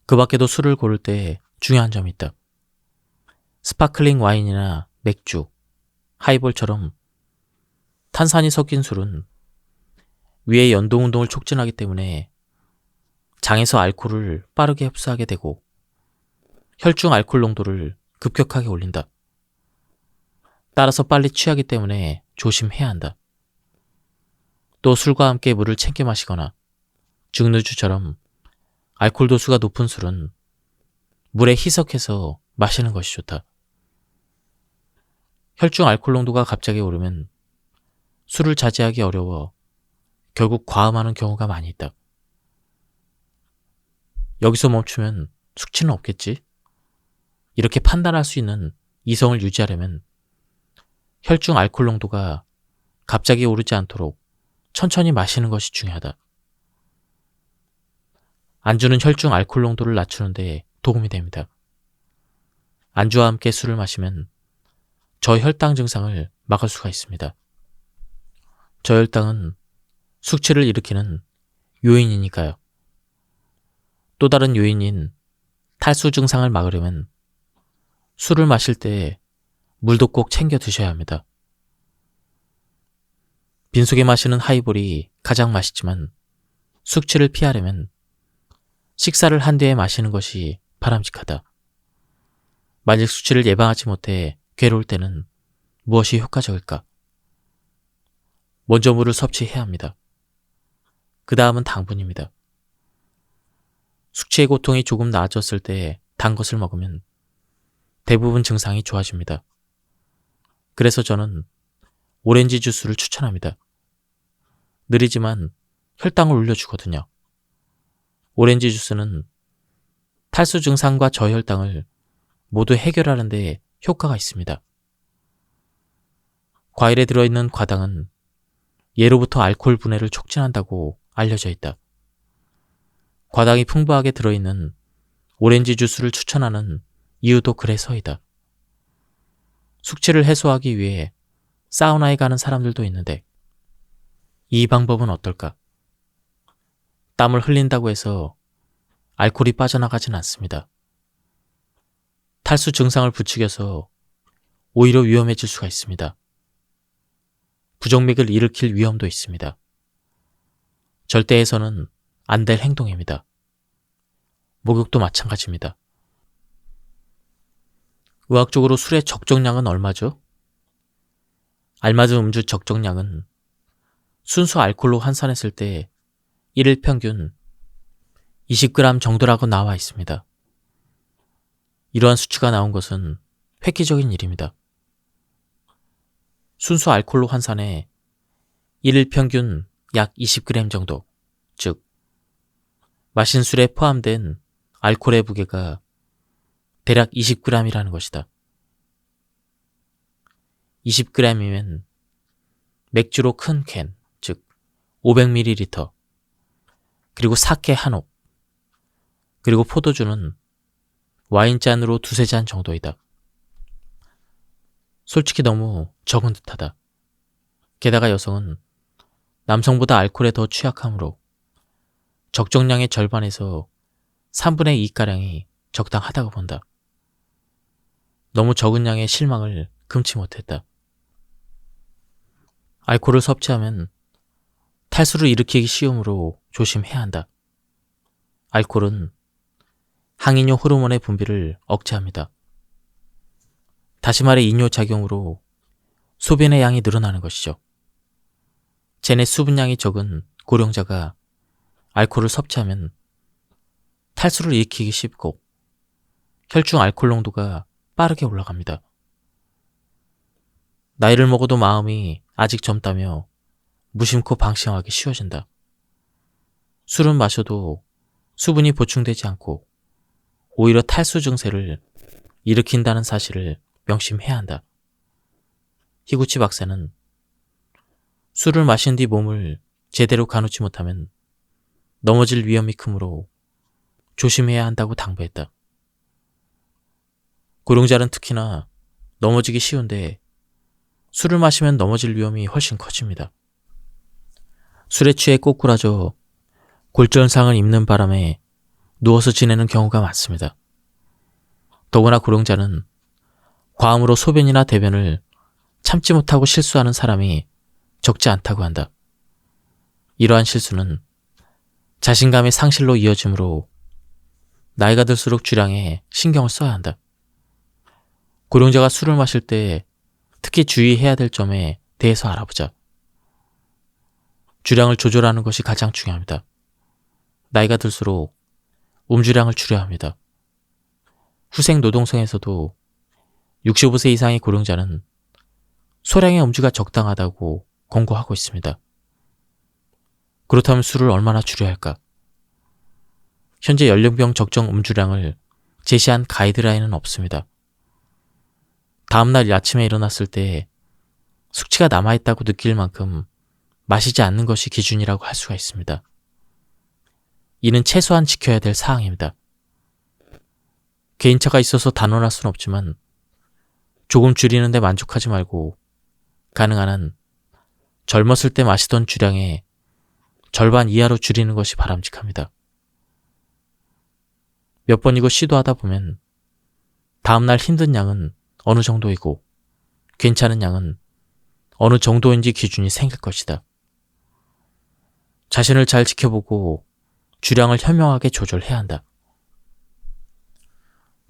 A: 그 밖에도 술을 고를 때 중요한 점이 있다. 스파클링 와인이나 맥주, 하이볼처럼 탄산이 섞인 술은 위의 연동운동을 촉진하기 때문에 장에서 알코올을 빠르게 흡수하게 되고 혈중 알코올 농도를 급격하게 올린다. 따라서 빨리 취하기 때문에 조심해야 한다. 또 술과 함께 물을 챙겨 마시거나 증류주처럼 알코올 도수가 높은 술은 물에 희석해서 마시는 것이 좋다. 혈중 알코올 농도가 갑자기 오르면 술을 자제하기 어려워 결국 과음하는 경우가 많이 있다. 여기서 멈추면 숙취는 없겠지? 이렇게 판단할 수 있는 이성을 유지하려면 혈중 알코올 농도가 갑자기 오르지 않도록 천천히 마시는 것이 중요하다. 안주는 혈중 알코올 농도를 낮추는 데 도움이 됩니다. 안주와 함께 술을 마시면 저혈당 증상을 막을 수가 있습니다. 저혈당은 숙취를 일으키는 요인이니까요. 또 다른 요인인 탈수 증상을 막으려면 술을 마실 때 물도 꼭 챙겨 드셔야 합니다. 빈속에 마시는 하이볼이 가장 맛있지만 숙취를 피하려면 식사를 한 뒤에 마시는 것이 바람직하다. 만약 숙취를 예방하지 못해 괴로울 때는 무엇이 효과적일까? 먼저 물을 섭취해야 합니다. 그 다음은 당분입니다. 숙취의 고통이 조금 나아졌을 때 단 것을 먹으면 대부분 증상이 좋아집니다. 그래서 저는 오렌지 주스를 추천합니다. 느리지만 혈당을 올려주거든요. 오렌지 주스는 탈수 증상과 저혈당을 모두 해결하는 데 효과가 있습니다. 과일에 들어있는 과당은 예로부터 알코올 분해를 촉진한다고 알려져 있다. 과당이 풍부하게 들어있는 오렌지 주스를 추천하는 이유도 그래서이다. 숙취를 해소하기 위해 사우나에 가는 사람들도 있는데 이 방법은 어떨까? 땀을 흘린다고 해서 알코올이 빠져나가진 않습니다. 탈수 증상을 부추겨서 오히려 위험해질 수가 있습니다. 부정맥을 일으킬 위험도 있습니다. 절대 해서는 안 될 행동입니다. 목욕도 마찬가지입니다. 의학적으로 술의 적정량은 얼마죠? 알맞은 음주 적정량은 순수 알코올로 환산했을 때 1일 평균 20g 정도라고 나와 있습니다. 이러한 수치가 나온 것은 획기적인 일입니다. 순수 알코올로 환산해 1일 평균 약 20g 정도, 즉 마신 술에 포함된 알코올의 무게가 대략 20g이라는 것이다. 20g이면 맥주로 큰 캔, 즉 500ml, 그리고 사케 한 옥, 그리고 포도주는 와인잔으로 두세 잔 정도이다. 솔직히 너무 적은 듯하다. 게다가 여성은 남성보다 알코올에 더 취약하므로 적정량의 절반에서 3분의 2가량이 적당하다고 본다. 너무 적은 양의 실망을 금치 못했다. 알코올을 섭취하면 탈수를 일으키기 쉬우므로 조심해야 한다. 알코올은 항이뇨 호르몬의 분비를 억제합니다. 다시 말해 이뇨 작용으로 소변의 양이 늘어나는 것이죠. 체내 수분량이 적은 고령자가 알코올을 섭취하면 탈수를 일으키기 쉽고 혈중 알코올 농도가 빠르게 올라갑니다. 나이를 먹어도 마음이 아직 젊다며 무심코 방심하기 쉬워진다. 술은 마셔도 수분이 보충되지 않고 오히려 탈수 증세를 일으킨다는 사실을 명심해야 한다. 히구치 박사는 술을 마신 뒤 몸을 제대로 가누지 못하면 넘어질 위험이 크므로 조심해야 한다고 당부했다. 고령자는 특히나 넘어지기 쉬운데 술을 마시면 넘어질 위험이 훨씬 커집니다. 술에 취해 꼬꾸라져 골절상을 입는 바람에 누워서 지내는 경우가 많습니다. 더구나 고령자는 과음으로 소변이나 대변을 참지 못하고 실수하는 사람이 적지 않다고 한다. 이러한 실수는 자신감의 상실로 이어지므로 나이가 들수록 주량에 신경을 써야 한다. 고령자가 술을 마실 때 특히 주의해야 될 점에 대해서 알아보자. 주량을 조절하는 것이 가장 중요합니다. 나이가 들수록 음주량을 줄여야 합니다. 후생 노동성에서도 65세 이상의 고령자는 소량의 음주가 적당하다고 권고하고 있습니다. 그렇다면 술을 얼마나 줄여야 할까? 현재 연령별 적정 음주량을 제시한 가이드라인은 없습니다. 다음날 아침에 일어났을 때 숙취가 남아있다고 느낄 만큼 마시지 않는 것이 기준이라고 할 수가 있습니다. 이는 최소한 지켜야 될 사항입니다. 개인차가 있어서 단언할 수는 없지만 조금 줄이는데 만족하지 말고 가능한 한 젊었을 때 마시던 주량의 절반 이하로 줄이는 것이 바람직합니다. 몇 번이고 시도하다 보면 다음날 힘든 양은 어느 정도이고 괜찮은 양은 어느 정도인지 기준이 생길 것이다. 자신을 잘 지켜보고 주량을 현명하게 조절해야 한다.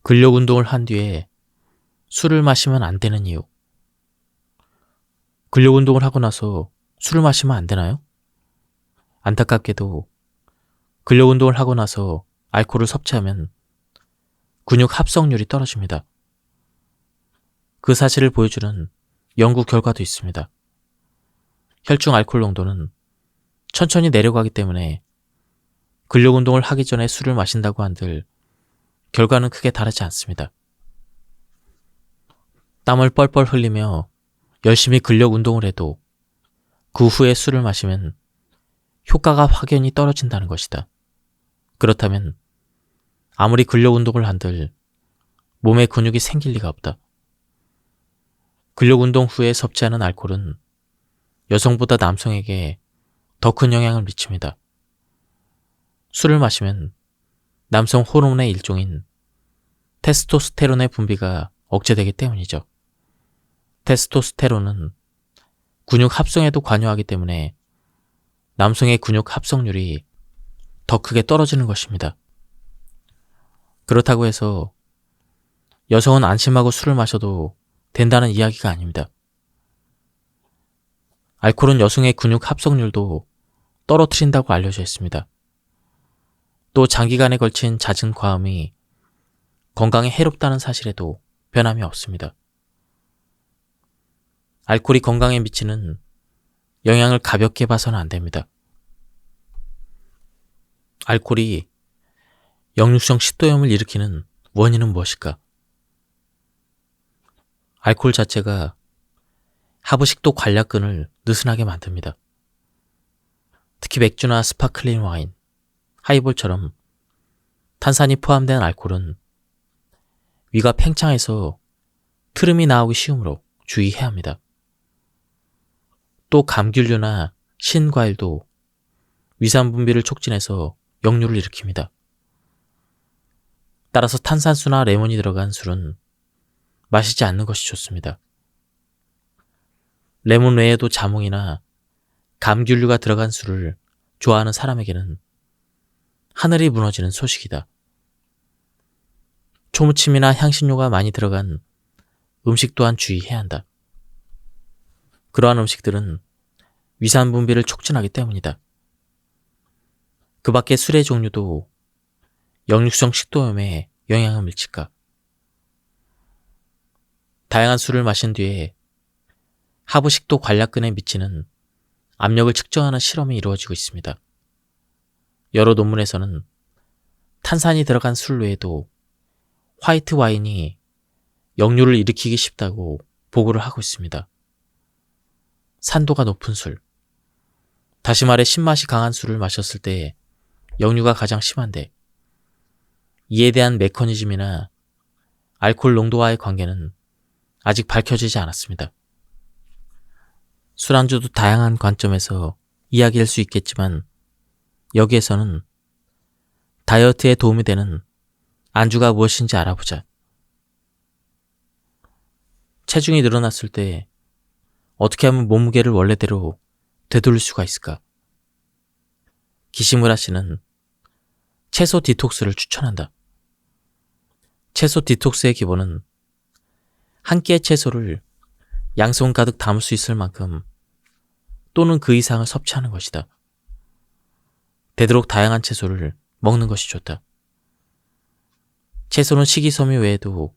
A: 근력 운동을 한 뒤에 술을 마시면 안 되는 이유. 근력 운동을 하고 나서 술을 마시면 안 되나요? 안타깝게도 근력 운동을 하고 나서 알코올을 섭취하면 근육 합성률이 떨어집니다. 그 사실을 보여주는 연구 결과도 있습니다. 혈중 알코올 농도는 천천히 내려가기 때문에 근력 운동을 하기 전에 술을 마신다고 한들 결과는 크게 다르지 않습니다. 땀을 뻘뻘 흘리며 열심히 근력 운동을 해도 그 후에 술을 마시면 효과가 확연히 떨어진다는 것이다. 그렇다면 아무리 근력 운동을 한들 몸에 근육이 생길 리가 없다. 근력 운동 후에 섭취하는 알코올은 여성보다 남성에게 더 큰 영향을 미칩니다. 술을 마시면 남성 호르몬의 일종인 테스토스테론의 분비가 억제되기 때문이죠. 테스토스테론은 근육 합성에도 관여하기 때문에 남성의 근육 합성률이 더 크게 떨어지는 것입니다. 그렇다고 해서 여성은 안심하고 술을 마셔도 된다는 이야기가 아닙니다. 알코올은 여성의 근육 합성률도 떨어뜨린다고 알려져 있습니다. 또 장기간에 걸친 잦은 과음이 건강에 해롭다는 사실에도 변함이 없습니다. 알코올이 건강에 미치는 영향을 가볍게 봐서는 안 됩니다. 알코올이 역류성 식도염을 일으키는 원인은 무엇일까? 알코올 자체가 하부식도 관략근을 느슨하게 만듭니다. 특히 맥주나 스파클링 와인, 하이볼처럼 탄산이 포함된 알코올은 위가 팽창해서 트름이 나오기 쉬우므로 주의해야 합니다. 또 감귤류나 신과일도 위산 분비를 촉진해서 역류를 일으킵니다. 따라서 탄산수나 레몬이 들어간 술은 마시지 않는 것이 좋습니다. 레몬 외에도 자몽이나 감귤류가 들어간 술을 좋아하는 사람에게는 하늘이 무너지는 소식이다. 초무침이나 향신료가 많이 들어간 음식 또한 주의해야 한다. 그러한 음식들은 위산 분비를 촉진하기 때문이다. 그 밖에 술의 종류도 역류성 식도염에 영향을 미칠까? 다양한 술을 마신 뒤에 하부식도 관략근에 미치는 압력을 측정하는 실험이 이루어지고 있습니다. 여러 논문에서는 탄산이 들어간 술 외에도 화이트 와인이 역류를 일으키기 쉽다고 보고를 하고 있습니다. 산도가 높은 술, 다시 말해 신맛이 강한 술을 마셨을 때 역류가 가장 심한데, 이에 대한 메커니즘이나 알코올 농도와의 관계는 아직 밝혀지지 않았습니다. 술안주도 다양한 관점에서 이야기할 수 있겠지만, 여기에서는 다이어트에 도움이 되는 안주가 무엇인지 알아보자. 체중이 늘어났을 때 어떻게 하면 몸무게를 원래대로 되돌릴 수가 있을까? 기시무라 씨는 채소 디톡스를 추천한다. 채소 디톡스의 기본은 한 끼의 채소를 양손 가득 담을 수 있을 만큼 또는 그 이상을 섭취하는 것이다. 되도록 다양한 채소를 먹는 것이 좋다. 채소는 식이섬유 외에도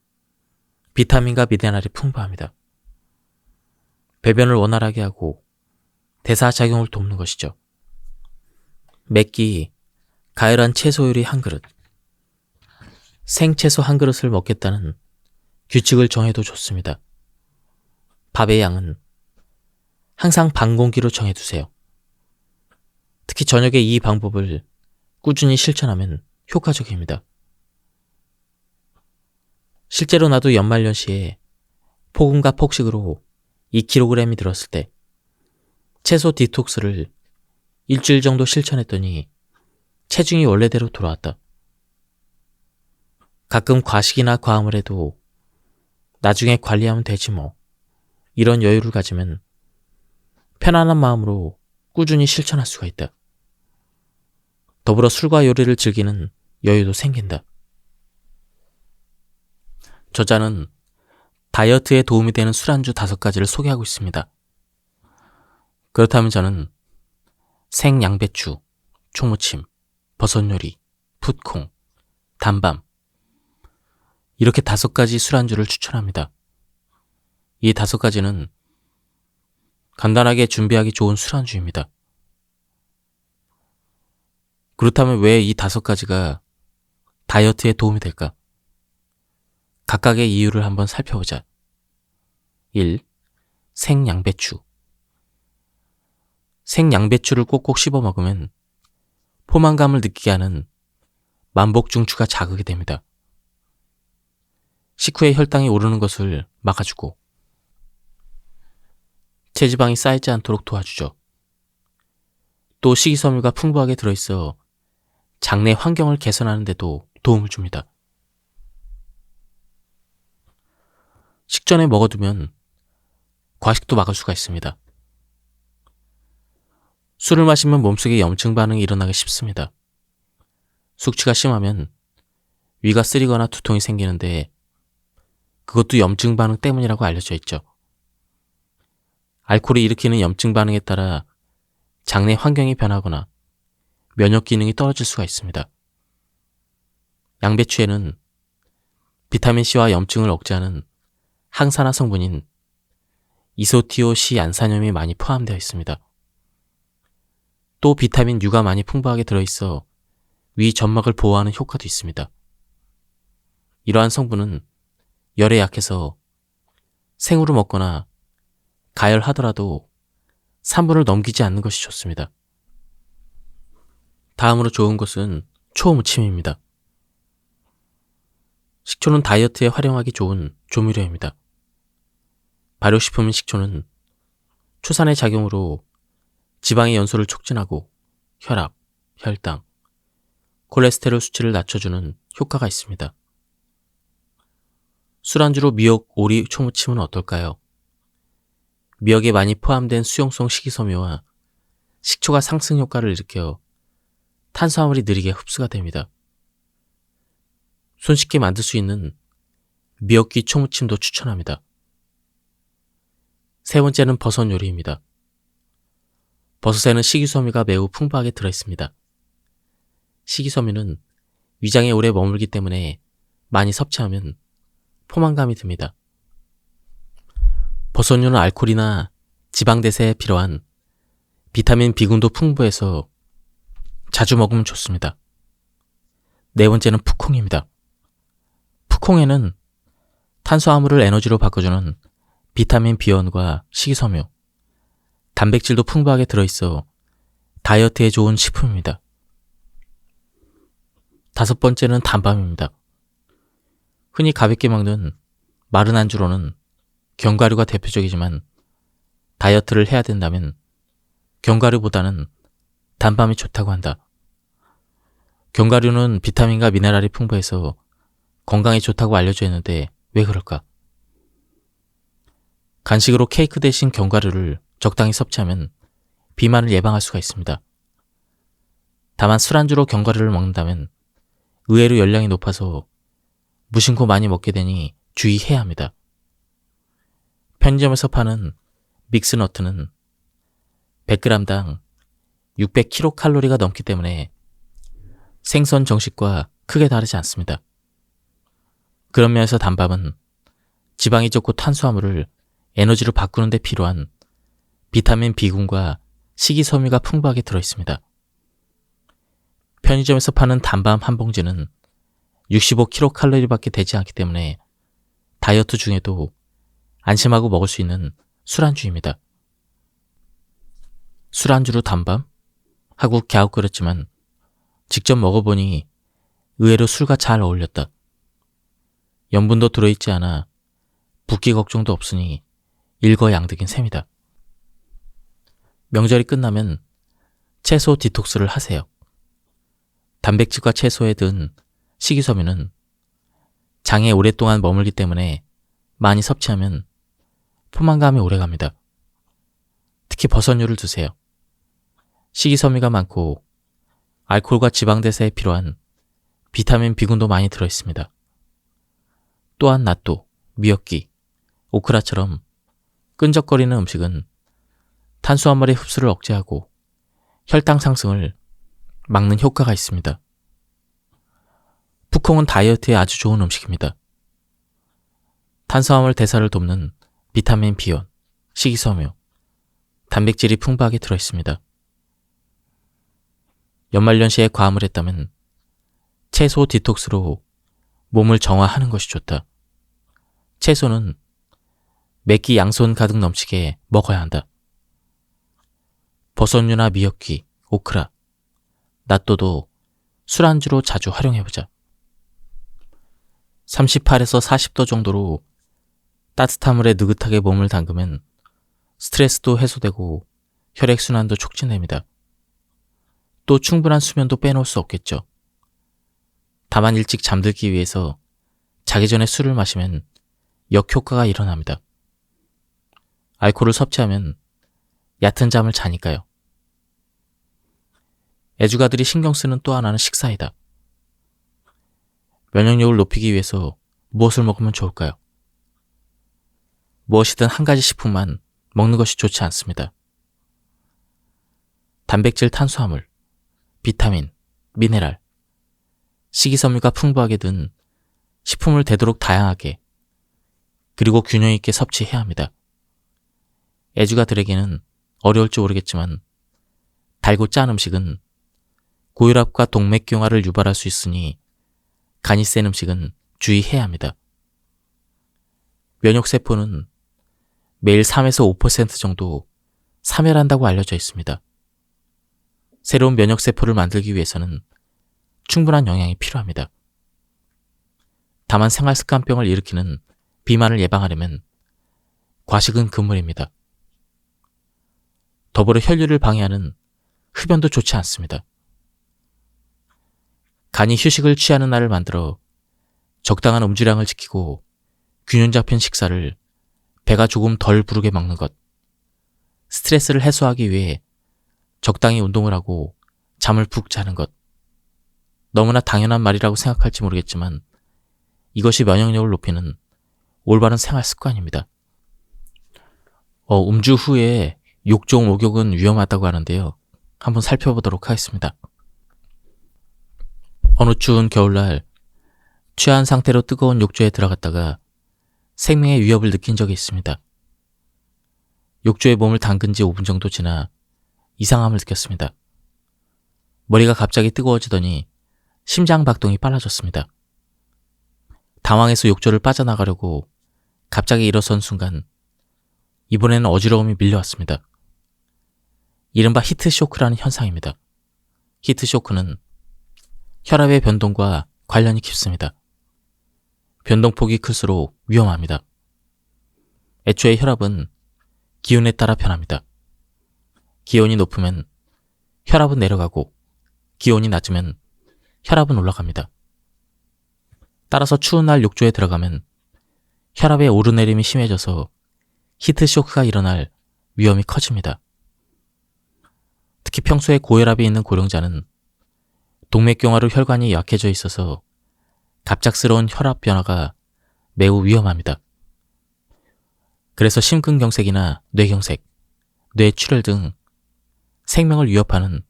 A: 비타민과 미네랄이 풍부합니다. 배변을 원활하게 하고 대사작용을 돕는 것이죠. 매끼 가열한 채소 요리 한 그릇, 생채소 한 그릇을 먹겠다는 규칙을 정해도 좋습니다. 밥의 양은 항상 반 공기로 정해두세요. 특히 저녁에 이 방법을 꾸준히 실천하면 효과적입니다. 실제로 나도 연말연시에 폭음과 폭식으로 2kg이 늘었을 때 채소 디톡스를 일주일 정도 실천했더니 체중이 원래대로 돌아왔다. 가끔 과식이나 과음을 해도 나중에 관리하면 되지 뭐. 이런 여유를 가지면 편안한 마음으로 꾸준히 실천할 수가 있다. 더불어 술과 요리를 즐기는 여유도 생긴다. 저자는 다이어트에 도움이 되는 술안주 5가지를 소개하고 있습니다. 그렇다면 저는 생양배추, 초무침, 버섯요리, 풋콩, 단밤, 이렇게 5가지 술안주를 추천합니다. 이 5가지는 간단하게 준비하기 좋은 술안주입니다. 그렇다면 왜 이 5가지가 다이어트에 도움이 될까? 각각의 이유를 한번 살펴보자. 1. 생양배추. 생양배추를 꼭꼭 씹어 먹으면 포만감을 느끼게 하는 만복중추가 자극이 됩니다. 식후에 혈당이 오르는 것을 막아주고 체지방이 쌓이지 않도록 도와주죠. 또 식이섬유가 풍부하게 들어있어 장내 환경을 개선하는 데도 도움을 줍니다. 식전에 먹어두면 과식도 막을 수가 있습니다. 술을 마시면 몸속에 염증 반응이 일어나기 쉽습니다. 숙취가 심하면 위가 쓰리거나 두통이 생기는데 그것도 염증 반응 때문이라고 알려져 있죠. 알코올이 일으키는 염증 반응에 따라 장내 환경이 변하거나 면역 기능이 떨어질 수가 있습니다. 양배추에는 비타민C와 염증을 억제하는 항산화 성분인 이소티오시안산염이 많이 포함되어 있습니다. 또 비타민 U가 많이 풍부하게 들어있어 위 점막을 보호하는 효과도 있습니다. 이러한 성분은 열에 약해서 생으로 먹거나 가열하더라도 3분을 넘기지 않는 것이 좋습니다. 다음으로 좋은 것은 초무침입니다. 식초는 다이어트에 활용하기 좋은 조미료입니다. 발효식품인 식초는 초산의 작용으로 지방의 연소를 촉진하고 혈압, 혈당, 콜레스테롤 수치를 낮춰주는 효과가 있습니다. 술안주로 미역, 오리, 초무침은 어떨까요? 미역에 많이 포함된 수용성 식이섬유와 식초가 상승 효과를 일으켜 탄수화물이 느리게 흡수가 됩니다. 손쉽게 만들 수 있는 미역기 초무침도 추천합니다. 세 번째는 버섯 요리입니다. 버섯에는 식이섬유가 매우 풍부하게 들어있습니다. 식이섬유는 위장에 오래 머물기 때문에 많이 섭취하면 포만감이 듭니다. 버섯류는 알코올이나 지방 대사에 필요한 비타민 B군도 풍부해서 자주 먹으면 좋습니다. 네 번째는 풋콩입니다. 푸콩에는 탄수화물을 에너지로 바꿔주는 비타민 B원과 식이섬유, 단백질도 풍부하게 들어있어 다이어트에 좋은 식품입니다. 5번째는 단밤입니다. 흔히 가볍게 먹는 마른 안주로는 견과류가 대표적이지만 다이어트를 해야 된다면 견과류보다는 단밤이 좋다고 한다. 견과류는 비타민과 미네랄이 풍부해서 건강에 좋다고 알려져 있는데 왜 그럴까? 간식으로 케이크 대신 견과류를 적당히 섭취하면 비만을 예방할 수가 있습니다. 다만 술안주로 견과류를 먹는다면 의외로 열량이 높아서 무심코 많이 먹게 되니 주의해야 합니다. 편의점에서 파는 믹스너트는 100g당 600kcal가 넘기 때문에 생선 정식과 크게 다르지 않습니다. 그런 면에서 단밤은 지방이 적고 탄수화물을 에너지로 바꾸는 데 필요한 비타민 B군과 식이섬유가 풍부하게 들어있습니다. 편의점에서 파는 단밤 한 봉지는 65kcal밖에 되지 않기 때문에 다이어트 중에도 안심하고 먹을 수 있는 술안주입니다. 술안주로 단밤? 하고 갸웃거렸지만 직접 먹어보니 의외로 술과 잘 어울렸다. 염분도 들어있지 않아 붓기 걱정도 없으니 일거양득인 셈이다. 명절이 끝나면 채소 디톡스를 하세요. 단백질과 채소에 든 식이섬유는 장에 오랫동안 머물기 때문에 많이 섭취하면 포만감이 오래갑니다. 특히 버섯류를 드세요. 식이섬유가 많고 알코올과 지방 대사에 필요한 비타민 B군도 많이 들어있습니다. 또한 낫또, 미역기, 오크라처럼 끈적거리는 음식은 탄수화물의 흡수를 억제하고 혈당 상승을 막는 효과가 있습니다. 푸콩은 다이어트에 아주 좋은 음식입니다. 탄수화물 대사를 돕는 비타민 B원, 식이섬유, 단백질이 풍부하게 들어있습니다. 연말연시에 과음을 했다면 채소 디톡스로 몸을 정화하는 것이 좋다. 채소는 매끼 양손 가득 넘치게 먹어야 한다. 버섯류나 미역기, 오크라, 낫또도 술안주로 자주 활용해보자. 38에서 40도 정도로 따뜻한 물에 느긋하게 몸을 담그면 스트레스도 해소되고 혈액순환도 촉진됩니다. 또 충분한 수면도 빼놓을 수 없겠죠. 다만 일찍 잠들기 위해서 자기 전에 술을 마시면 역효과가 일어납니다. 알코올을 섭취하면 얕은 잠을 자니까요. 애주가들이 신경 쓰는 또 하나는 식사이다. 면역력을 높이기 위해서 무엇을 먹으면 좋을까요? 무엇이든 한 가지 식품만 먹는 것이 좋지 않습니다. 단백질, 탄수화물, 비타민, 미네랄, 식이섬유가 풍부하게 든 식품을 되도록 다양하게 그리고 균형 있게 섭취해야 합니다. 애주가들에게는 어려울지 모르겠지만 달고 짠 음식은 고혈압과 동맥경화를 유발할 수 있으니 간이 센 음식은 주의해야 합니다. 면역세포는 매일 3에서 5% 정도 사멸한다고 알려져 있습니다. 새로운 면역세포를 만들기 위해서는 충분한 영양이 필요합니다. 다만 생활습관병을 일으키는 비만을 예방하려면 과식은 금물입니다. 더불어 혈류를 방해하는 흡연도 좋지 않습니다. 간이 휴식을 취하는 날을 만들어 적당한 음주량을 지키고 균형 잡힌 식사를 배가 조금 덜 부르게 먹는 것, 스트레스를 해소하기 위해 적당히 운동을 하고 잠을 푹 자는 것. 너무나 당연한 말이라고 생각할지 모르겠지만 이것이 면역력을 높이는 올바른 생활 습관입니다. 음주 후에 욕조 목욕은 위험하다고 하는데요. 한번 살펴보도록 하겠습니다. 어느 추운 겨울날 취한 상태로 뜨거운 욕조에 들어갔다가 생명의 위협을 느낀 적이 있습니다. 욕조에 몸을 담근 지 5분 정도 지나 이상함을 느꼈습니다. 머리가 갑자기 뜨거워지더니 심장 박동이 빨라졌습니다. 당황해서 욕조를 빠져나가려고 갑자기 일어선 순간 이번에는 어지러움이 밀려왔습니다. 이른바 히트쇼크라는 현상입니다. 히트쇼크는 혈압의 변동과 관련이 깊습니다. 변동폭이 클수록 위험합니다. 애초에 혈압은 기온에 따라 변합니다. 기온이 높으면 혈압은 내려가고 기온이 낮으면 혈압은 올라갑니다. 따라서 추운 날 욕조에 들어가면 혈압의 오르내림이 심해져서 히트쇼크가 일어날 위험이 커집니다. 특히 평소에 고혈압이 있는 고령자는 동맥경화로 혈관이 약해져 있어서 갑작스러운 혈압 변화가 매우 위험합니다. 그래서 심근경색이나 뇌경색, 뇌출혈 등 생명을 위협하는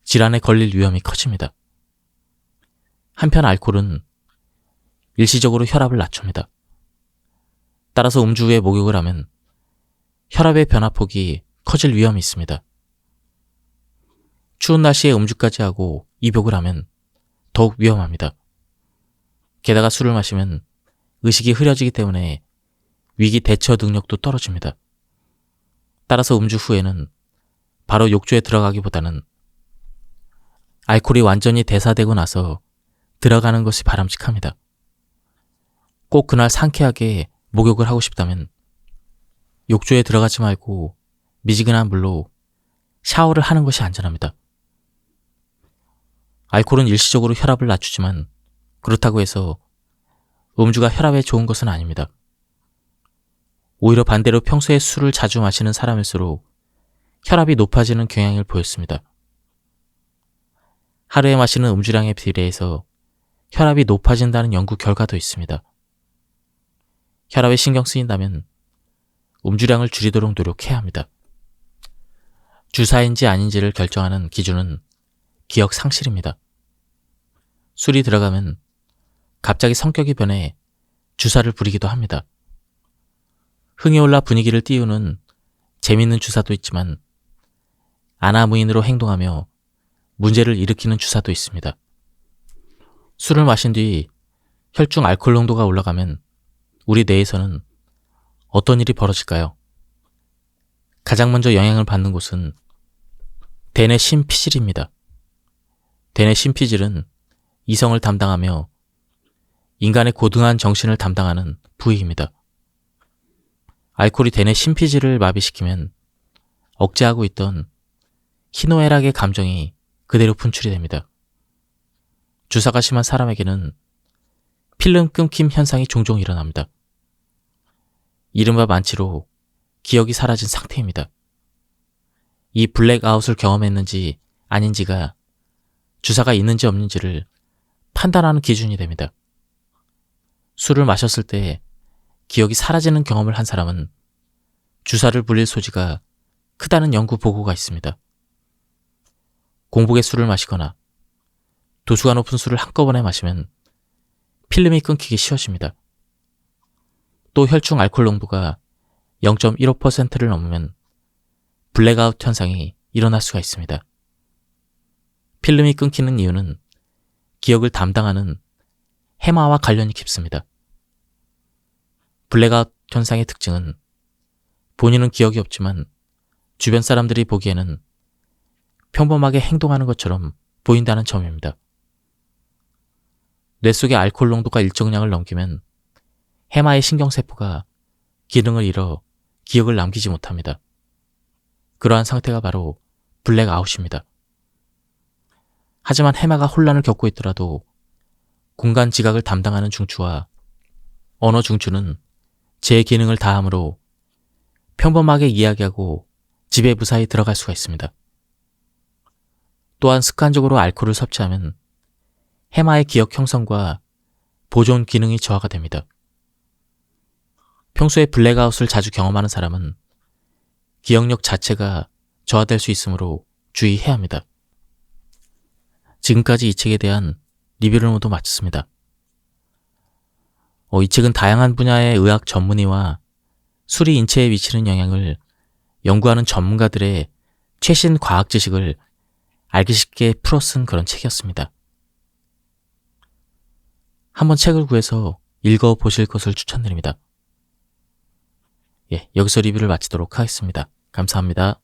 A: 질환에 걸릴 위험이 커집니다. 한편 알코올은 일시적으로 혈압을 낮춥니다. 따라서 음주 후에 목욕을 하면 혈압의 변화폭이 커질 위험이 있습니다. 추운 날씨에 음주까지 하고 입욕을 하면 더욱 위험합니다. 게다가 술을 마시면 의식이 흐려지기 때문에 위기 대처 능력도 떨어집니다. 따라서 음주 후에는 바로 욕조에 들어가기보다는 알코올이 완전히 대사되고 나서 들어가는 것이 바람직합니다. 꼭 그날 상쾌하게 목욕을 하고 싶다면 욕조에 들어가지 말고 미지근한 물로 샤워를 하는 것이 안전합니다. 알코올은 일시적으로 혈압을 낮추지만 그렇다고 해서 음주가 혈압에 좋은 것은 아닙니다. 오히려 반대로 평소에 술을 자주 마시는 사람일수록 혈압이 높아지는 경향을 보였습니다. 하루에 마시는 음주량에 비례해서 혈압이 높아진다는 연구 결과도 있습니다. 혈압에 신경 쓰인다면 음주량을 줄이도록 노력해야 합니다. 주사인지 아닌지를 결정하는 기준은 기억 상실입니다. 술이 들어가면 갑자기 성격이 변해 주사를 부리기도 합니다. 흥이 올라 분위기를 띄우는 재밌는 주사도 있지만 아나무인으로 행동하며 문제를 일으키는 주사도 있습니다. 술을 마신 뒤 혈중 알코올 농도가 올라가면 우리 뇌에서는 어떤 일이 벌어질까요? 가장 먼저 영향을 받는 곳은 대뇌 심피질입니다. 대뇌 심피질은 이성을 담당하며 인간의 고등한 정신을 담당하는 부위입니다. 알코올이 대뇌 심피질을 마비시키면 억제하고 있던 희노애락의 감정이 그대로 분출이 됩니다. 주사가 심한 사람에게는 필름 끊김 현상이 종종 일어납니다. 이른바 만취로 기억이 사라진 상태입니다. 이 블랙아웃을 경험했는지 아닌지가 주사가 있는지 없는지를 판단하는 기준이 됩니다. 술을 마셨을 때 기억이 사라지는 경험을 한 사람은 주사를 불릴 소지가 크다는 연구 보고가 있습니다. 공복에 술을 마시거나 도수가 높은 술을 한꺼번에 마시면 필름이 끊기기 쉬워집니다. 또 혈중 알코올 농도가 0.15%를 넘으면 블랙아웃 현상이 일어날 수가 있습니다. 필름이 끊기는 이유는 기억을 담당하는 해마와 관련이 깊습니다. 블랙아웃 현상의 특징은 본인은 기억이 없지만 주변 사람들이 보기에는 평범하게 행동하는 것처럼 보인다는 점입니다. 뇌 속의 알코올 농도가 일정량을 넘기면 해마의 신경세포가 기능을 잃어 기억을 남기지 못합니다. 그러한 상태가 바로 블랙아웃입니다. 하지만 해마가 혼란을 겪고 있더라도 공간 지각을 담당하는 중추와 언어 중추는 제 기능을 다함으로 평범하게 이야기하고 집에 무사히 들어갈 수가 있습니다. 또한 습관적으로 알코올을 섭취하면 해마의 기억 형성과 보존 기능이 저하가 됩니다. 평소에 블랙아웃을 자주 경험하는 사람은 기억력 자체가 저하될 수 있으므로 주의해야 합니다. 지금까지 이 책에 대한 리뷰를 모두 마쳤습니다. 이 책은 다양한 분야의 의학 전문의와 술이 인체에 미치는 영향을 연구하는 전문가들의 최신 과학 지식을 알기 쉽게 풀어 쓴 그런 책이었습니다. 한번 책을 구해서 읽어보실 것을 추천드립니다. 예, 여기서 리뷰를 마치도록 하겠습니다. 감사합니다.